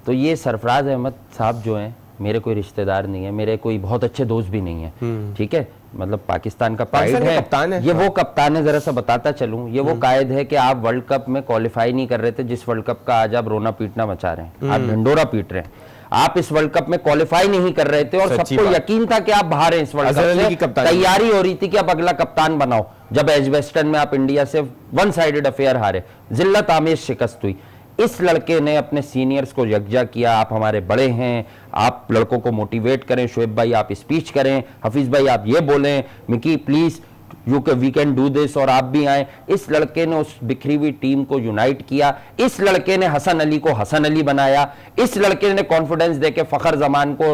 तो ये सरफराज अहमद साहब जो हैं, मेरे कोई रिश्तेदार नहीं है, मेरे कोई बहुत अच्छे दोस्त भी नहीं है, ठीक है, मतलब पाकिस्तान का प्राइड है, कप्तान है। ये वो कप्तान है। जरा सा बताता चलूं, ये वो कायद है कि आप वर्ल्ड कप में क्वालिफाई नहीं कर रहे थे, जिस वर्ल्ड कप का आज आप रोना पीटना मचा रहे हैं, आप ढंडोरा पीट रहे हैं। आप इस वर्ल्ड कप में क्वालिफाई नहीं कर रहे थे और सबको यकीन था कि आप बाहर हैं इस वर्ल्ड कप से। तैयारी हो रही थी कि आप अगला कप्तान बनाओ। जब एजबेस्टन में आप इंडिया से वन साइडेड अफेयर हारे, जिल्लत आमेज शिकस्त हुई, इस लड़के ने अपने सीनियर्स को यकजा किया। आप हमारे बड़े हैं, आप लड़कों को मोटिवेट करें, शोएब भाई आप स्पीच करें, हफीज भाई आप ये बोलें, Mickey please we can do this, और आप भी आए। इस लड़के ने उस बिखरी हुई टीम को यूनाइट किया। इस लड़के ने हसन अली को हसन अली बनाया। इस लड़के ने कॉन्फिडेंस देके फखर जमान को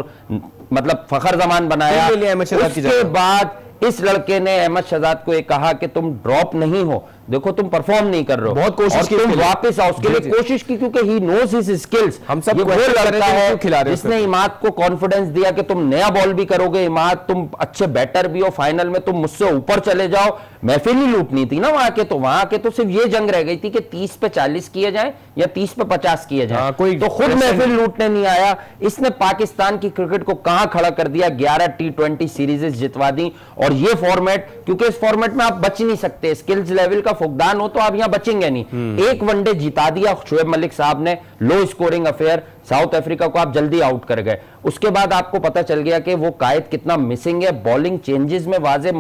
मतलब फखर जमान बनाया। उसके बाद इस लड़के ने अहमद शहजाद को एक कहा कि तुम ड्रॉप नहीं हो, देखो तुम परफॉर्म नहीं कर रहे हो, बहुत कोशिश की, तुम वापस आओ। उसके लिए कोशिश की क्योंकि ही नोज हिज स्किल्स। हम सब वो लड़का है जिसने इमाद को कॉन्फिडेंस दिया कि तुम नया बॉल भी करोगे, इमाद तुम अच्छे बैटर भी हो, फाइनल में तुम मुझसे ऊपर चले जाओ। महफिल ही लूटनी थी ना वहां के, तो वहां के तो सिर्फ ये जंग रह गई थी कि 30 पे 40 किए जाए या 30 पे 50 किए जाए। तो खुद महफिल लूटने नहीं आया। इसने पाकिस्तान की क्रिकेट को कहां खड़ा कर दिया, 11 T20 सीरीज जितवा दी। और ये फॉर्मेट, क्योंकि इस फॉर्मेट में आप बच नहीं सकते, स्किल्स लेवल का फुकदान हो तो आप यहां बचेंगे नहीं। एक वनडे जिता दिया शोएब मलिक साहब ने, low scoring affair, south Africa को आप जल्दी आउट कर गए। उसके बाद आपको पता चल गया कि वो कायद कितना मिसिंग है। बॉलिंग चेंजेस में वाजे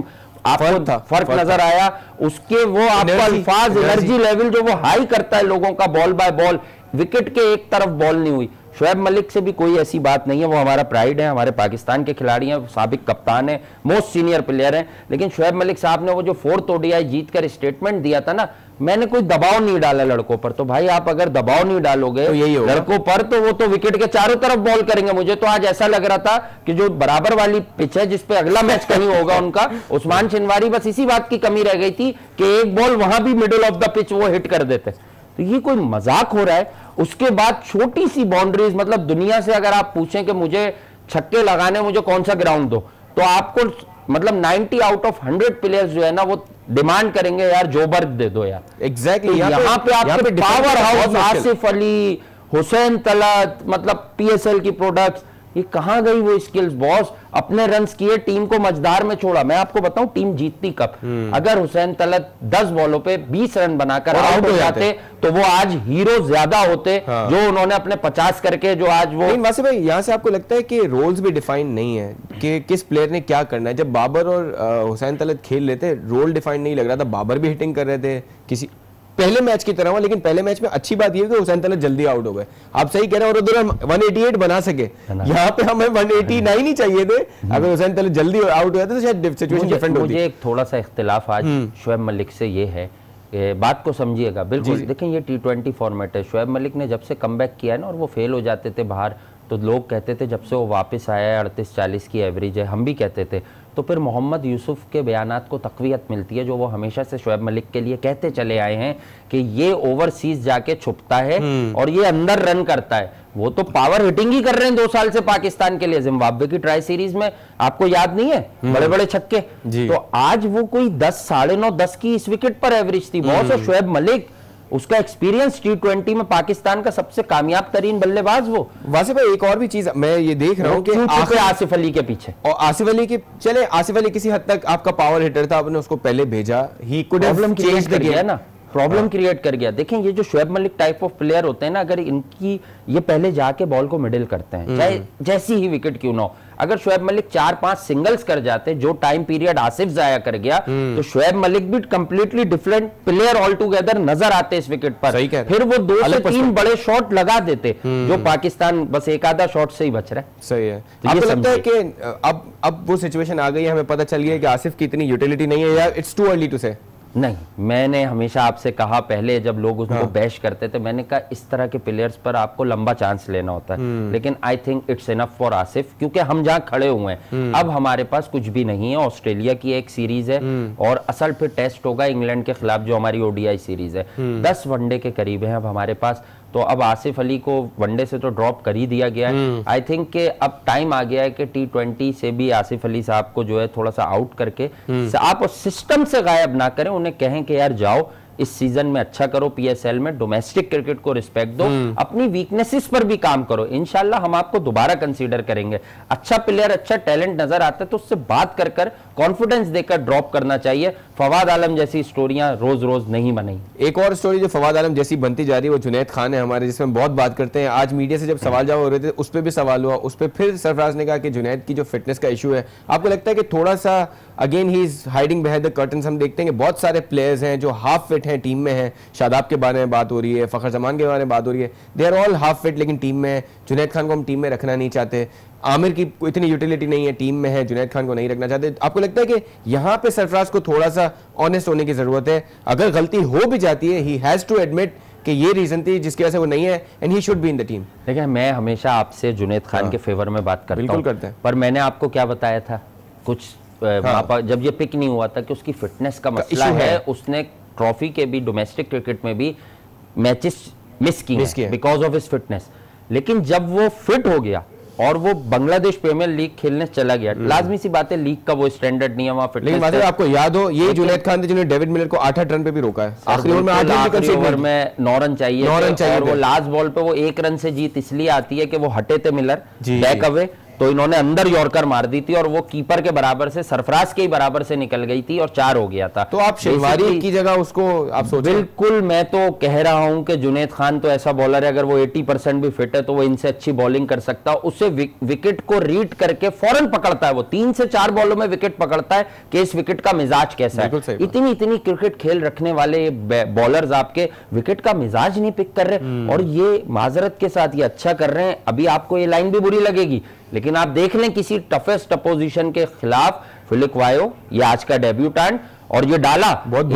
आपको फर्क नजर आया। उसके वो आपका अल्फाज, एनर्जी लेवल जो वो हाई करता है लोगों का बॉल बाय बॉल, विकेट के एक तरफ बॉल नहीं हुई। शोएब मलिक से भी कोई ऐसी बात नहीं है, वो हमारा प्राइड है, हमारे पाकिस्तान के खिलाड़ी हैं, साबिक कप्तान है, मोस्ट सीनियर प्लेयर हैं। लेकिन शोएब मलिक साहब ने वो जो 4th ODI जीत कर स्टेटमेंट दिया था ना, मैंने कोई दबाव नहीं डाला लड़कों पर। तो भाई आप अगर दबाव नहीं डालोगे तो यही लड़कों पर, तो वो तो विकेट के चारों तरफ बॉल करेंगे। मुझे तो आज ऐसा लग रहा था कि जो बराबर वाली पिच है जिसपे अगला मैच कहीं होगा उनका, उस्मान चिनवारी, बस इसी बात की कमी रह गई थी कि एक बॉल वहां भी मिडिल ऑफ द पिच वो हिट कर देते। तो ये कोई मजाक हो रहा है। उसके बाद छोटी सी बाउंड्रीज, मतलब दुनिया से अगर आप पूछें कि मुझे छक्के लगाने मुझे कौन सा ग्राउंड दो, तो आपको मतलब 90 आउट ऑफ 100 प्लेयर्स जो है ना वो डिमांड करेंगे यार जोबर्ग दे दो यार। एग्जैक्टली यहाँ पे आपके पावर हाउस आसिफ अली, हुसैन तलत, मतलब PSL की प्रोडक्ट्स, ये कहां गई वो स्किल्स? बॉस अपने रन्स किए, टीम को मजदार में छोड़ा। मैं आपको बताऊं टीम जीतती कब, अगर हुसैन तलत 10 बॉलों पे 20 रन बनाकर आउट हो जाते तो वो आज हीरो ज्यादा होते। हाँ। जो उन्होंने अपने 50 करके जो आज वो। वासिफ भाई, यहां से आपको लगता है कि रोल्स भी डिफाइन नहीं है कि किस प्लेयर ने क्या करना है? जब बाबर और हुसैन तलत खेल लेते, रोल डिफाइन नहीं लग रहा था। बाबर भी हिटिंग कर रहे थे किसी पहले मैच की तरह हुआ, लेकिन पहले मैच में अच्छी बात यह कि हुसैन तलत जल्दी आउट हो गए। आप सही कह रहे हैं, और उधर हम 188 बना सके, यहाँ पे हमें 189 ही चाहिए थे। अगर हुसैन तलत जल्दी आउट हुआ तो शायद सिचुएशन डिफरेंट होती। मुझे एक थोड़ा सा इख्तिलाफ आज शोएब मलिक से ये है, बात को समझिएगा बिल्कुल। देखें ये T20 फॉर्मेट है। शोएब मलिक ने जब से कमबैक किया है ना और वो फेल हो जाते थे बाहर, तो लोग कहते थे जब से वो वापस आया है 38-40 की एवरेज है, हम भी कहते थे। तो फिर मोहम्मद यूसुफ के बयानात को तक़वियत मिलती है, जो वो हमेशा से शोएब मलिक के लिए कहते चले आए हैं कि ये ओवरसीज जाके छुपता है और ये अंदर रन करता है। वो तो पावर हिटिंग ही कर रहे हैं 2 साल से पाकिस्तान के लिए। जिम्बाब्वे की ट्राई सीरीज में आपको याद नहीं है बड़े बड़े छक्के, तो आज वो कोई 10 साढ़े 9 10 की इस विकेट पर एवरेज थी बहुत। और शोएब मलिक, उसका एक्सपीरियंस T20 में पाकिस्तान का सबसे कामयाब तरीन बल्लेबाज वो। वासिफ भाई एक और भी चीज मैं ये देख रहा हूँ कि आसिफ अली के पीछे, और आसिफ अली के, चले आसिफ अली किसी हद तक आपका पावर हिटर था, आपने उसको पहले भेजा, he could have changed the game ना, प्रॉब्लम क्रिएट कर गया। देखें ये जो Shoaib Malik type of player होते हैं ना, अगर इनकी ये पहले जाके बॉल को मिडिल करते हैं, चाहे जैसी ही विकेट क्यों ना हो, अगर शोएब मलिक 4-5 सिंगल्स कर जाते जो टाइम पीरियड आसिफ जाया कर गया, तो शोएब मलिक भी completely different player all together नजर आते इस विकेट पर। फिर वो 2 से 3 बड़े शॉट लगा देते, जो पाकिस्तान बस एक आधा शॉट से ही बच रहा है। सही है। तो आपको लगता है कि अब वो सिचुएशन आ गई है, हमें पता चल गया कि आसिफ की इतनी यूटिलिटी नहीं है, या इट्स टू अर्ली टू से? नहीं, मैंने हमेशा आपसे कहा पहले जब लोग उसको बैश करते थे, मैंने कहा इस तरह के प्लेयर्स पर आपको लंबा चांस लेना होता है, लेकिन I think it's enough for Asif, क्योंकि हम जहां खड़े हुए हैं अब हमारे पास कुछ भी नहीं है। ऑस्ट्रेलिया की एक सीरीज है और असल फिर टेस्ट होगा इंग्लैंड के खिलाफ जो हमारी ओडीआई सीरीज है। 10 वनडे के करीब है अब हमारे पास, तो अब आसिफ अली को वनडे से तो ड्रॉप कर ही दिया गया है। आई थिंक कि अब टाइम आ गया है कि T20 से भी आसिफ अली साहब को जो है थोड़ा सा आउट करके आप सिस्टम से गायब ना करें, उन्हें कहें कि यार जाओ इस सीजन में अच्छा करो, पीएसएल में डोमेस्टिक क्रिकेट को रिस्पेक्ट दो, अपनी वीकनेसेस पर भी काम करो, इंशाल्लाह हम आपको दोबारा कंसीडर करेंगे। अच्छा प्लेयर, अच्छा टैलेंट नजर आता है तो उससे बात कर कर कॉन्फिडेंस देकर ड्रॉप करना चाहिए। फवाद आलम जैसी स्टोरियां रोज रोज नहीं बनेगी। एक और स्टोरी जो फवाद आलम जैसी बनती जा रही है वो जुनैद खान है हमारे, जिसमें बहुत बात करते हैं। आज मीडिया से जब सवाल जवाब हो रहे थे उस पर भी सवाल हुआ, उस पर फिर सरफराज ने कहा कि जुनैद की जो फिटनेस का इशू है, आपको लगता है कि थोड़ा सा again he is hiding behind the curtains? हम देखते हैं कि बहुत सारे प्लेयर्स हैं जो हाफ फिट हैं, टीम में हैं। शादाब के बारे में बात हो रही है, फखर जमान के बारे में बात हो रही है, they are all half fit लेकिन टीम में है। जुनैद खान को हम टीम में रखना नहीं चाहते, आमिर की इतनी यूटिलिटी नहीं है, टीम में है, जुनैद खान को नहीं रखना चाहते। आपको लगता है कि यहाँ पे सरफराज को थोड़ा सा ऑनेस्ट होने की जरूरत है? अगर गलती हो भी जाती है, ही हैज टू एडमिट कि ये रीजन थी जिसकी वजह से वो नहीं है, and he should be in the team. देखिए मैं हमेशा आपसे जुनैद खान के फेवर में बात करता हूं, बिल्कुल करते हैं, पर मैंने आपको क्या बताया था कुछ जब ये पिक नहीं हुआ था कि उसकी फिटनेस का मसला है। उसने ट्रॉफी के भी, डोमेस्टिक क्रिकेट में भी मैचेस मिस किए बिकॉज ऑफ हिज फिटनेस, लेकिन जब वो फिट हो गया और वो बांग्लादेश प्रीमियर लीग खेलने चला गया, लाजमी सी बात है लीग का वो स्टैंडर्ड नहीं है वहां फिटनेस। लेकिन आपको याद हो ये जुनैद खान थे जिन्होंने डेविड मिलर को 8 रन पे भी रोका है, आखिरी ओवर में 8 ओवर में 9 रन चाहिए और वो लास्ट बॉल पे वो 1 रन से जीत इसलिए आती है कि वो हटे थे मिलर बैक अवे, तो इन्होंने अंदर यॉर्कर मार दी थी और वो कीपर के बराबर से, सरफराज के ही बराबर से निकल गई थी और 4 हो गया था। तो आप शिनवारी की जगह उसको आप सोचें? बिल्कुल, मैं तो कह रहा हूं कि जुनैद खान तो ऐसा बॉलर है, अगर वो 80% भी फिट है तो वो इनसे अच्छी बॉलिंग कर सकता है। उससे विकेट को रीड करके फौरन पकड़ता है, वो 3 से 4 बॉलों में विकेट पकड़ता है कि इस विकेट का मिजाज कैसा है। इतनी क्रिकेट खेल रखने वाले बॉलर्स आपके विकेट का मिजाज नहीं पिक कर रहे, और ये माजरत के साथ ये अच्छा कर रहे हैं। अभी आपको ये लाइन भी बुरी लगेगी, लेकिन आप देख लें किसी टफेस्ट अपोजिशन के खिलाफ फिलिप वायो, ये आज का डेब्यूटेंट, और ये डाला, बहुत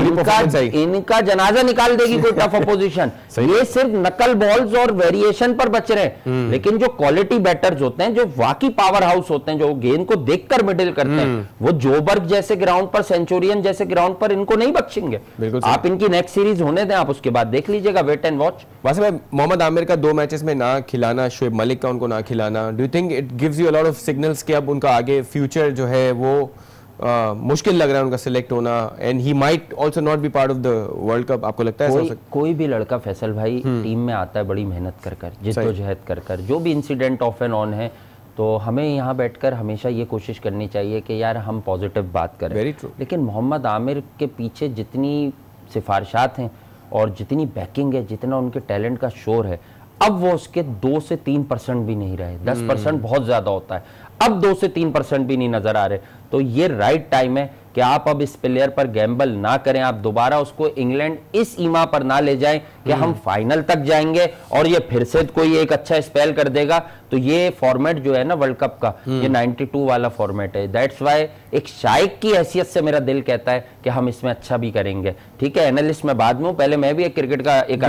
इनका जनाजा निकाल देगी कोई टफ अपोजिशन। ये सिर्फ नकल बॉल्स और वेरिएशन पर बच रहे हैं, लेकिन जो क्वालिटी बैटर्स होते हैं, जो वाकई पावर हाउस होते हैं, जो गेंद को देखकर मिडिल करते हैं, वो जोबर्ग जैसे ग्राउंड पर, सेंचुरियन जैसे ग्राउंड पर इनको नहीं बख्शेंगे। आप इनकी नेक्स्ट सीरीज होने दें, आप उसके बाद देख लीजिएगा, वेट एंड वॉच। वैसे मैं मोहम्मद आमिर का 2 मैचेस में ना खिलाना, शोएब मलिक का उनको ना खिलाना, do you think it gives you a lot of signals कि अब उनका आगे फ्यूचर जो है वो मुश्किल लग रहा है उनका सिलेक्ट होना, and he might also not be part of the world cup? आपको लगता है कोई भी लड़का फैसल भाई टीम में आता है बड़ी मेहनत कर कर, जिद्दोजहद कर कर, जो भी इंसिडेंट ऑफ एंड ऑन है, तो हमें यहाँ बैठकर हमेशा ये कोशिश करनी चाहिए कि यार हम पॉजिटिव बात करें। लेकिन मोहम्मद आमिर के पीछे जितनी सिफारिशात हैं और जितनी बैकिंग है, जितना उनके टैलेंट का शोर है, अब वो उसके 2 से 3% भी नहीं रहे। 10% बहुत ज्यादा होता है, अब 2 से 3% भी नहीं नजर आ रहे। तो ये राइट टाइम है कि आप अब इस प्लेयर पर गैम्बल ना करें, आप दोबारा उसको इंग्लैंड इस ईमा पर ना ले जाएं कि हम फाइनल तक जाएंगे और ये फिर से कोई एक अच्छा स्पेल कर देगा। तो ये फॉर्मेट जो है ना वर्ल्ड कप का, ये 92 वाला फॉर्मेट है। दैट्स वाई एक शाइक की हैसियत से मेरा दिल कहता है कि हम इसमें अच्छा भी करेंगे। ठीक है, एनालिस्ट में बाद में हूं, पहले मैं भी एक क्रिकेट का एक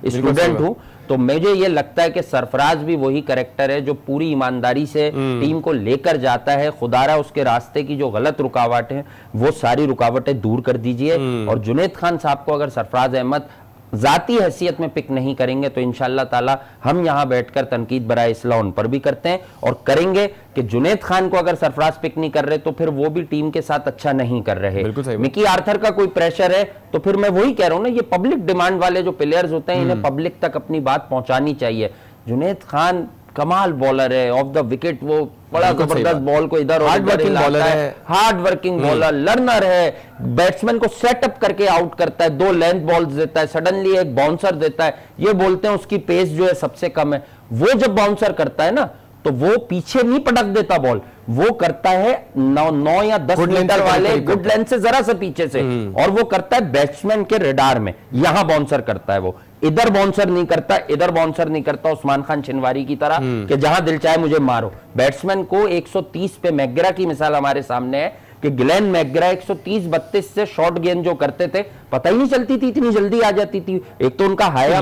स्टूडेंट हूं, तो मुझे ये लगता है कि सरफराज भी वही कैरेक्टर है जो पूरी ईमानदारी से टीम को लेकर जाता है। खुदारा उसके रास्ते की जो गलत रुकावटें हैं वो सारी रुकावटें दूर कर दीजिए। और जुनैद खान साहब को अगर सरफराज अहमद जाती हैसियत में पिक नहीं करेंगे तो इंशाअल्लाह ताला हम यहां बैठकर तनकीद बराए इस्लाह उन पर भी करते हैं और करेंगे कि जुनैद खान को अगर सरफराज पिक नहीं कर रहे तो फिर वो भी टीम के साथ अच्छा नहीं कर रहे। मिकी आर्थर का कोई प्रेशर है तो फिर मैं वही कह रहा हूं ना, ये पब्लिक डिमांड वाले जो प्लेयर्स होते हैं इन्हें पब्लिक तक अपनी बात पहुंचानी चाहिए। जुनैद खान कमाल बॉलर है, ऑफ द विकेट वो बड़ा जबरदस्त बॉल को इधर हार्ड वर्किंग बॉलर है, हार्ड वर्किंग बॉलर, लर्नर है, बैट्समैन को सेटअप करके आउट करता है, 2 लेंथ बॉल्स देता है, सडनली एक बाउंसर देता है। ये बोलते हैं उसकी पेस जो है सबसे कम है। वो जब बाउंसर करता है ना तो वो पीछे नहीं पटक देता बॉल, वो करता है 9 या 10 मीटर वाले गुड लेंथ से जरा से पीछे से, और वो करता है बैट्समैन के रेडार में, यहां बाउंसर करता है। वो इधर बाउंसर नहीं करता, इधर बाउंसर नहीं करता उस्मान खान छिनवारी की तरह कि जहां दिल चाहे मुझे मारो। बैट्समैन को 130 पे मैकग्रा की मिसाल हमारे सामने है कि ग्लेन मैकग्रा 130-32 से शॉर्ट गेंद जो करते थे पता ही नहीं चलती थी, इतनी जल्दी आ जाती थी। एक तो उनका हायर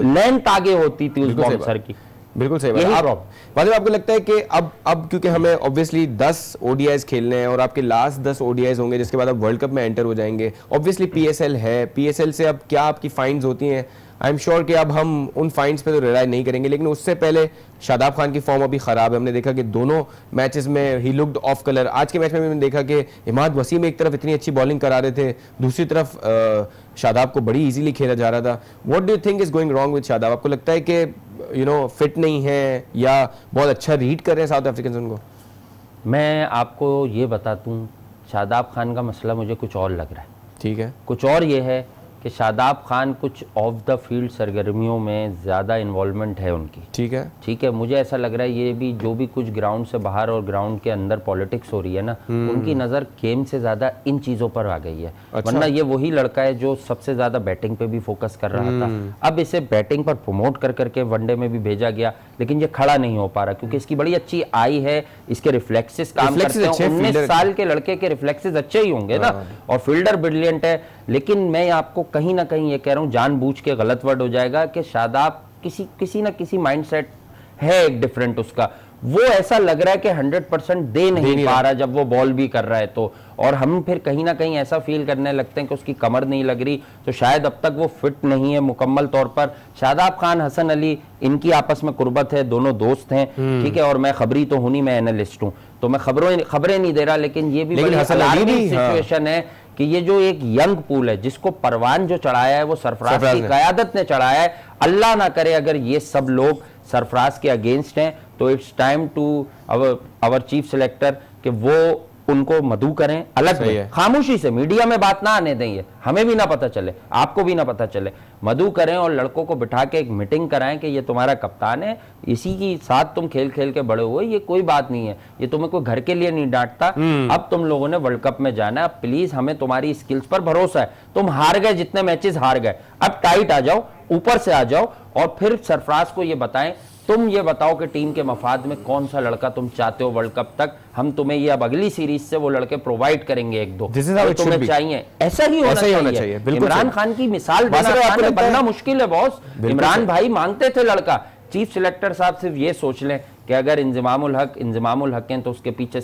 लेंथ आगे होती थी उस बाउंसर की। बिल्कुल सही बात। आपको लगता है कि अब क्योंकि हमें ऑब्वियसली 10 ओडीआईज खेलने हैं और आपके लास्ट 10 ओडीआईज होंगे जिसके बाद आप वर्ल्ड कप में एंटर हो जाएंगे, ऑब्वियसली पीएसएल है, पीएसएल से अब क्या आपकी फाइन्स होती हैं? आई एम श्योर कि अब हम उन फाइन्स पे तो रिलाई नहीं करेंगे, लेकिन उससे पहले शादाब खान की फॉर्म अभी खराब है। हमने देखा कि दोनों मैचेस में ही लुक्ड ऑफ कलर। आज के मैच में भी हमने देखा कि इमाद वसीम एक तरफ इतनी अच्छी बॉलिंग करा रहे थे, दूसरी तरफ शादाब को बड़ी इजीली खेला जा रहा था। What do you think is going wrong with Shadab? आपको लगता है कि फिट नहीं है या बहुत अच्छा रीड कर रहे हैं साउथ अफ्रीकन उनको? मैं आपको ये बता दूं, शादाब खान का मसला मुझे कुछ और लग रहा है। ठीक है, कुछ और ये है कि शादाब खान कुछ ऑफ द फील्ड सरगर्मियों में ज़्यादा इन्वॉल्वमेंट है उनकी। ठीक है, मुझे ऐसा लग रहा है ये भी जो भी कुछ ग्राउंड से बाहर और ग्राउंड के अंदर पॉलिटिक्स हो रही है ना, उनकी नज़र गेम से ज़्यादा इन चीज़ों पर आ गई है। वरना ये वही लड़का है जो सबसे ज़्यादा बैटिंग पे भी फोकस कर रहा था। अब इसे बैटिंग पर प्रमोट कर करके वनडे में भी भेजा गया, लेकिन ये खड़ा नहीं हो पा रहा क्योंकि इसकी बड़ी अच्छी आई है, इसके रिफ्लेक्सेस काम करते हैं। 19 साल के लड़के के रिफ्लेक्सेस अच्छे ही होंगे ना, और फील्डर ब्रिलियंट है। लेकिन मैं आपको कहीं ना कहीं ये कह रहा हूं, जानबूझ के गलत वर्ड हो जाएगा कि शादाब किसी ना किसी माइंडसेट है एक डिफरेंट उसका। वो ऐसा लग रहा है कि 100% दे नहीं पा रहा जब वो बॉल भी कर रहा है तो, और हम फिर कहीं ना कहीं ऐसा फील करने लगते हैं कि उसकी कमर नहीं लग रही, तो शायद अब तक वो फिट नहीं है मुकम्मल तौर पर। शादाब खान, हसन अली, इनकी आपस में कुर्बत है, दोनों दोस्त हैं, ठीक है। और मैं खबरी तो हूं नहीं, मैं एनालिस्ट हूं, तो मैं खबरें नहीं दे रहा, लेकिन ये भी बड़ी अलार्मिंग सिचुएशन है कि ये जो एक यंग पूल है जिसको परवान जो चढ़ाया है वो सरफराज की क़यादत ने चढ़ाया है। अल्लाह ना करे अगर ये सब लोग सरफराज के अगेंस्ट हैं तो it's time to our chief selector कि वो उनको मधु करें अलग में, खामोशी से, मीडिया में बात ना आने देंगे, हमें भी ना पता चले, आपको भी ना पता चले, मधु करें और लड़कों को बिठा के एक मीटिंग कराएं कि ये तुम्हारा कप्तान है, इसी की साथ तुम खेल खेल के बड़े हुए, ये कोई बात नहीं है, ये तुम्हें कोई घर के लिए नहीं डांटता। अब तुम लोगों ने वर्ल्ड कप में जाना है, अब प्लीज हमें तुम्हारी स्किल्स पर भरोसा है। तुम हार गए, जितने मैचेस हार गए, अब टाइट आ जाओ, ऊपर से आ जाओ, और फिर सरफराज को ये बताएं, तुम ये बताओ कि टीम के मफाद में कौन सा लड़का तुम चाहते हो वर्ल्ड कप तक, हम तुम्हें ये अब अगली सीरीज से वो लड़के प्रोवाइड करेंगे, 1-2 तो तुम्हें चाहिए। ऐसा ही होना चाहिए। इमरान खान की मिसाल बनना मुश्किल है बॉस। इमरान भाई मांगते थे लड़का, चीफ सिलेक्टर साहब सिर्फ ये सोच लें कि अगर इंजमामुल हक हैं तो उसके पीछे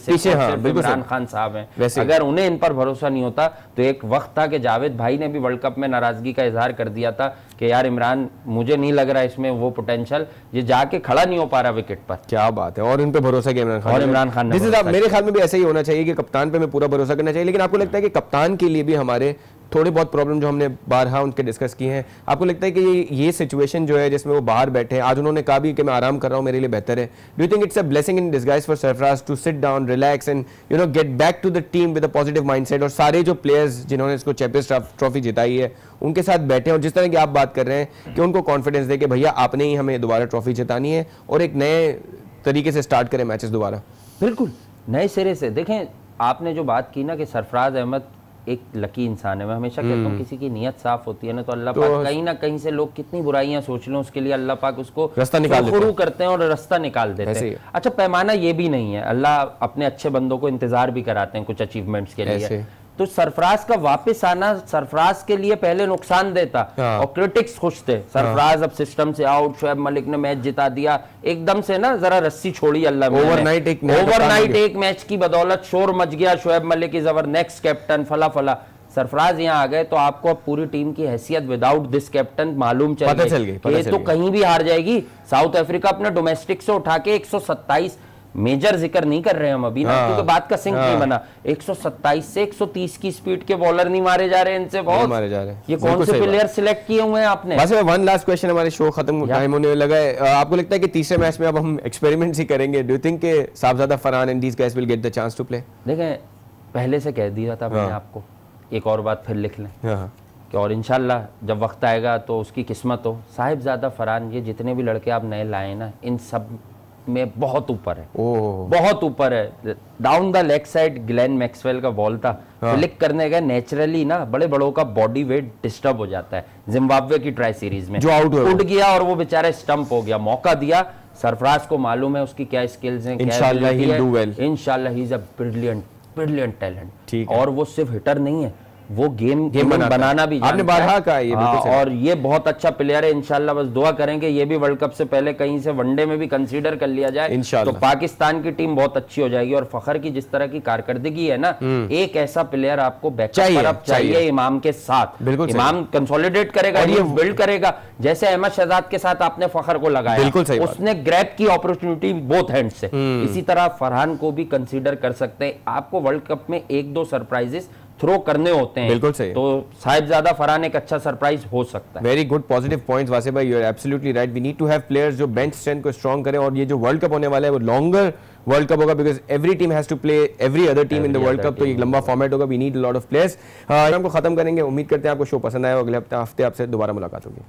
इमरान खान साहब हैं। अगर उन्हें इन पर भरोसा नहीं होता तो एक वक्त था कि जावेद भाई ने भी वर्ल्ड कप में नाराजगी का इजहार कर दिया था कि यार इमरान, मुझे नहीं लग रहा इसमें वो पोटेंशियल, ये जाके खड़ा नहीं हो पा रहा विकेट पर। क्या बात है, और इन पे भरोसा किया इमरान खान ने। मेरे ख्याल में भी ऐसा ही होना चाहिए कि कप्तान पे हमें पूरा भरोसा करना चाहिए। लेकिन आपको लगता है कि कप्तान के लिए भी हमारे थोड़ी बहुत प्रॉब्लम जो हमने बारहा उनके डिस्कस की हैं, आपको लगता है कि ये सिचुएशन जो है जिसमें वो बाहर बैठे हैं, आज उन्होंने कहा भी कि मैं आराम कर रहा हूं, मेरे लिए बेहतर है, do you think it's a blessing in disguise for Sarfaraz to sit down, relax and get back to the team with a positive mindset, और सारे जो प्लेयर्स जिन्होंने इसको चैंपियंस ट्रॉफी जिताई है उनके साथ बैठे, और जिस तरह की आप बात कर रहे हैं कि उनको कॉन्फिडेंस दे कि भैया आपने ही हमें दोबारा ट्रॉफी जितानी है, और एक नए तरीके से स्टार्ट करें मैचेस दोबारा? बिल्कुल नए सिरे से। देखें, आपने जो बात की ना कि सरफराज अहमद एक लकी इंसान है, मैं हमेशा कहता हूँ किसी की नीयत साफ होती है ना तो अल्लाह पाक कहीं ना कहीं से लोग कितनी बुराइयां सोच लें उसके लिए अल्लाह पाक उसको रास्ता निकाल शुरू करते हैं और रास्ता निकाल देते हैं। अच्छा, पैमाना ये भी नहीं है, अल्लाह अपने अच्छे बंदों को इंतजार भी कराते हैं कुछ अचीवमेंट्स के लिए। तो सरफराज का वापस आना सरफराज के लिए पहले नुकसान देता और क्रिटिक्स खुश थे। सरफराज अब सिस्टम से आउट, शोएब मलिक ने मैच जिता दिया, एकदम से ना जरा रस्सी छोड़ी अल्लाह ने। ओवरनाइट एक मैच की बदौलत शोर मच गया, Shoaib Malik is our next captain, फला फला। सरफराज यहाँ आ गए तो आपको अब पूरी टीम की हैसियत विदाउट दिस कैप्टन मालूम चल गई तो कहीं भी हार जाएगी। साउथ अफ्रीका अपने डोमेस्टिक से उठा के 127, मेजर जिक्र नहीं कर रहे हम अभी ना, क्योंकि बात का सिंक नहीं बना, 127 से 130 की स्पीड के बॉलर नहीं मारे जा रहे इनसे, बहुत मारे जा रहे हैं। ये कौन से प्लेयर सिलेक्ट किए हुए हैं आपने? बस वन लास्ट क्वेश्चन, हमारे शो खत्म टाइम होने लगा है। आपको लगता है कि तीसरे मैच में अब हम एक्सपेरिमेंट्स ही करेंगे? डू यू थिंक कि Sahibzada Farhan and these guys will get the chance to play? देखें, पहले से कह दिया था मैंने आपको, एक और बात फिर लिख लें कि और इंशाल्लाह जब वक्त आएगा तो उसकी किस्मत हो। साहिबजादा फरहान, ये जितने भी लड़के आप नए लाए ना, इन सब में बहुत ऊपर है, बहुत ऊपर है। Down the leg side Glenn Maxwell का बॉल था, क्लिक करने का नेचुरली ना बड़े बड़ों का बॉडी वेट डिस्टर्ब हो जाता है। जिम्बाब्वे की ट्राई सीरीज में जो आउट उड़ गया और वो बेचारा स्टंप हो गया, मौका दिया। सरफराज को मालूम है उसकी क्या स्किल्स हैं, इंशाल्लाह ही विल डू वेल, इंशाल्लाह ही इज अ ब्रिलियंट टैलेंट। और वो सिर्फ हिटर नहीं है, वो गेम बनाना भी आपने बारहा कहा ये और ये बहुत अच्छा प्लेयर है। इंशाल्लाह बस दुआ करेंगे ये भी वर्ल्ड कप से पहले कहीं से वनडे में भी कंसीडर कर लिया जाए तो पाकिस्तान की टीम बहुत अच्छी हो जाएगी। और फखर की जिस तरह की कारकर्दगी है ना, एक ऐसा प्लेयर आपको बैकअप चाहिए इमाम के साथ। इमाम कंसोलिडेट करेगा, ये बिल्ड करेगा, जैसे अहमद शहजाद के साथ आपने फखर को लगाया, उसने ग्रैब की अपॉर्चुनिटी बोथ हैंड से। इसी तरह फरहान को भी कंसीडर कर सकते हैं। आपको वर्ल्ड कप में 1-2 सरप्राइजेस थ्रो करने होते हैं, बिल्कुल सही। तो साहिबजादा फरहान एक अच्छा सरप्राइज हो सकता है। Very good positive points Wasif भाई, you are absolutely right. We need to have players जो बेंच स्ट्रेंथ को स्ट्रॉन्ग करें। और ये जो वर्ल्ड कप होने वाला है वो लॉन्गर वर्ल्ड कप होगा, because every team has to play every other team in the world cup. तो एक लंबा फॉर्मेट होगा, we need a lot of players. हम को खत्म करेंगे, उम्मीद करते हैं आपको शो पसंद आया। अगले हफ्ते आपसे दोबारा मुलाकात होगी।